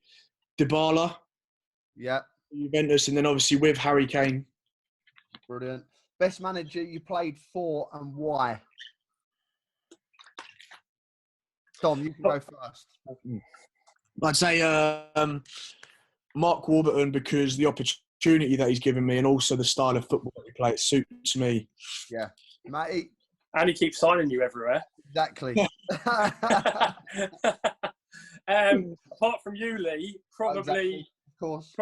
Dybala. Yeah, Juventus, and then obviously with Harry Kane. Brilliant. Best manager you played for and why? Dom, you can go first. I'd say Mark Warburton, because the opportunity that he's given me and also the style of football that he plays suits me. Yeah. Matty? And he keeps signing you everywhere. Exactly. Apart from you, Lee, probably, exactly. Of course.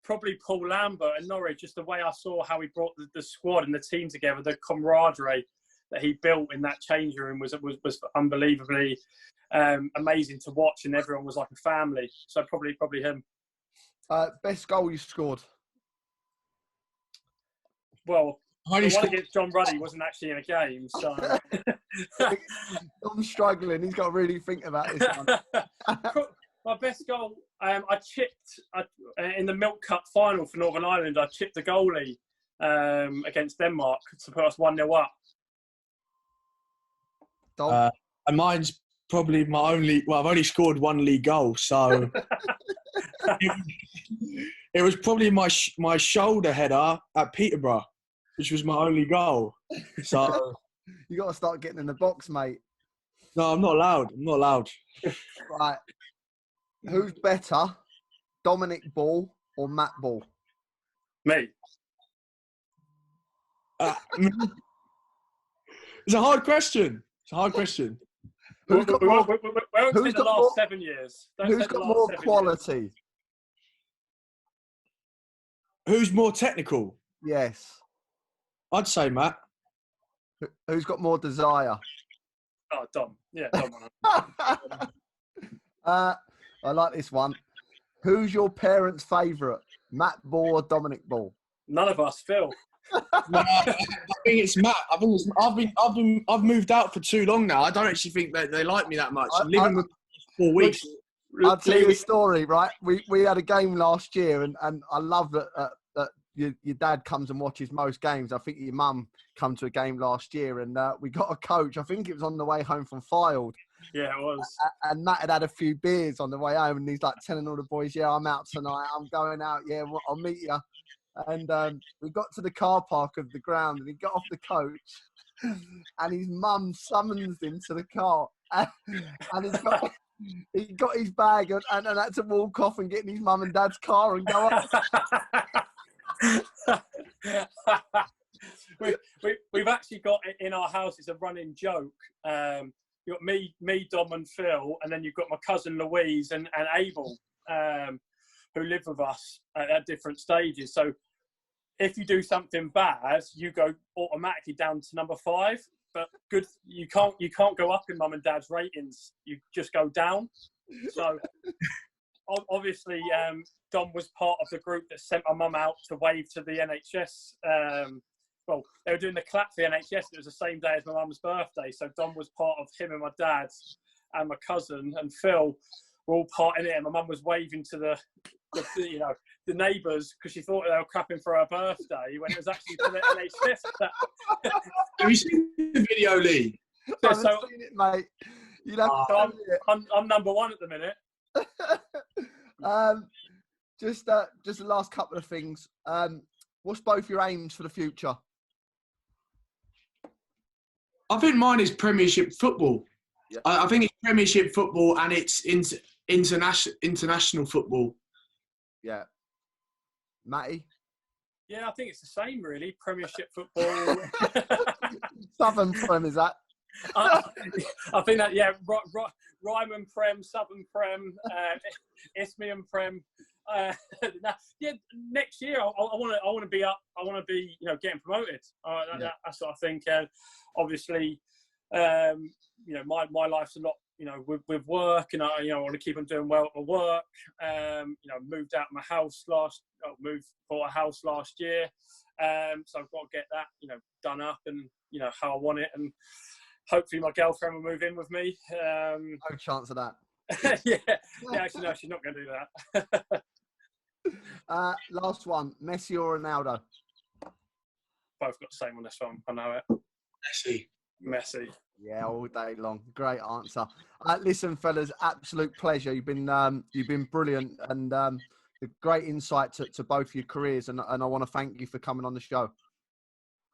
Probably Paul Lambert at Norwich. Just the way I saw how he brought the squad and the team together, the camaraderie that he built in that changing room was unbelievably amazing to watch, and everyone was like a family. So probably him. Best goal you scored? Well, the one against John Ruddy wasn't actually in a game, so I'm struggling. He's got to really think about this one. My best goal, I chipped in the Milk Cup final for Northern Ireland. I chipped the goalie against Denmark to put us 1-0 up. And mine's probably my only. Well, I've only scored one league goal, so it was probably my shoulder header at Peterborough, which was my only goal. So you got to start getting in the box, mate. No, I'm not allowed. Right. Who's better, Dominic Ball or Matt Ball? Me. It's a hard question. Who's got more? Who's got the last 7 years? Who's got more quality? Who's more technical? Yes. I'd say Matt. Who's got more desire? Oh, Dom. Yeah, Dom. I like this one. Who's your parents' favourite, Matt Ball or Dominic Ball? None of us, Phil. No, I think it's Matt. I've moved out for too long now. I don't actually think that they like me that much. I'm living with 4 weeks. I'll tell you a story, right? We had a game last year, and I love that your dad comes and watches most games. I think your mum come to a game last year, and we got a coach. I think it was on the way home from Fylde. Yeah, it was. And Matt had a few beers on the way home, and he's like telling all the boys, "Yeah, I'm out tonight. I'm going out. Yeah, I'll meet you." And we got to the car park of the ground, and he got off the coach, and his mum summons him to the car, and he got his bag and had to walk off and get in his mum and dad's car and go up. We've actually got it in our house. It's a running joke. You've got me, Dom and Phil, and then you've got my cousin Louise and Abel, who live with us at different stages. So if you do something bad, you go automatically down to number 5. But you can't go up in mum and dad's ratings. You just go down. So obviously, Dom was part of the group that sent my mum out to wave to the NHS. Well, they were doing the clap for the NHS. It was the same day as my mum's birthday. So Dom was part of him and my dad and my cousin and Phil were all part in it. And my mum was waving to the neighbours because she thought they were clapping for her birthday when it was actually for the NHS. Have you seen the video, Lee? I haven't seen it, mate. I'm number 1 at the minute. Just the last couple of things. What's both your aims for the future? I think mine is Premiership football. Yeah. I think it's Premiership football and it's international football. Yeah. Matty? Yeah, I think it's the same, really. Premiership football. Southern Prem, is that? I think that, yeah, Ryman Prem, Southern Prem, Isthmian Prem. Yeah, next year I want to be up. I want to be, you know, getting promoted. That's what I think. Obviously, you know, my life's a lot, you know, with work, and I want to keep on doing well at work. You know, moved out of my house bought a house last year. So I've got to get that, you know, done up and, you know, how I want it, and hopefully my girlfriend will move in with me. No chance of that. Yeah, actually, no, she's not going to do that. Last one, Messi or Ronaldo? Both got the same on this one. I know it. Messi. Yeah, all day long. Great answer. Listen, fellas, absolute pleasure. You've been brilliant, and a great insight to both your careers. And I want to thank you for coming on the show.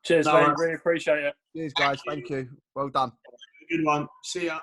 Cheers, mate. Really appreciate it. Cheers, guys. Thank you. Well done. Good one. See ya.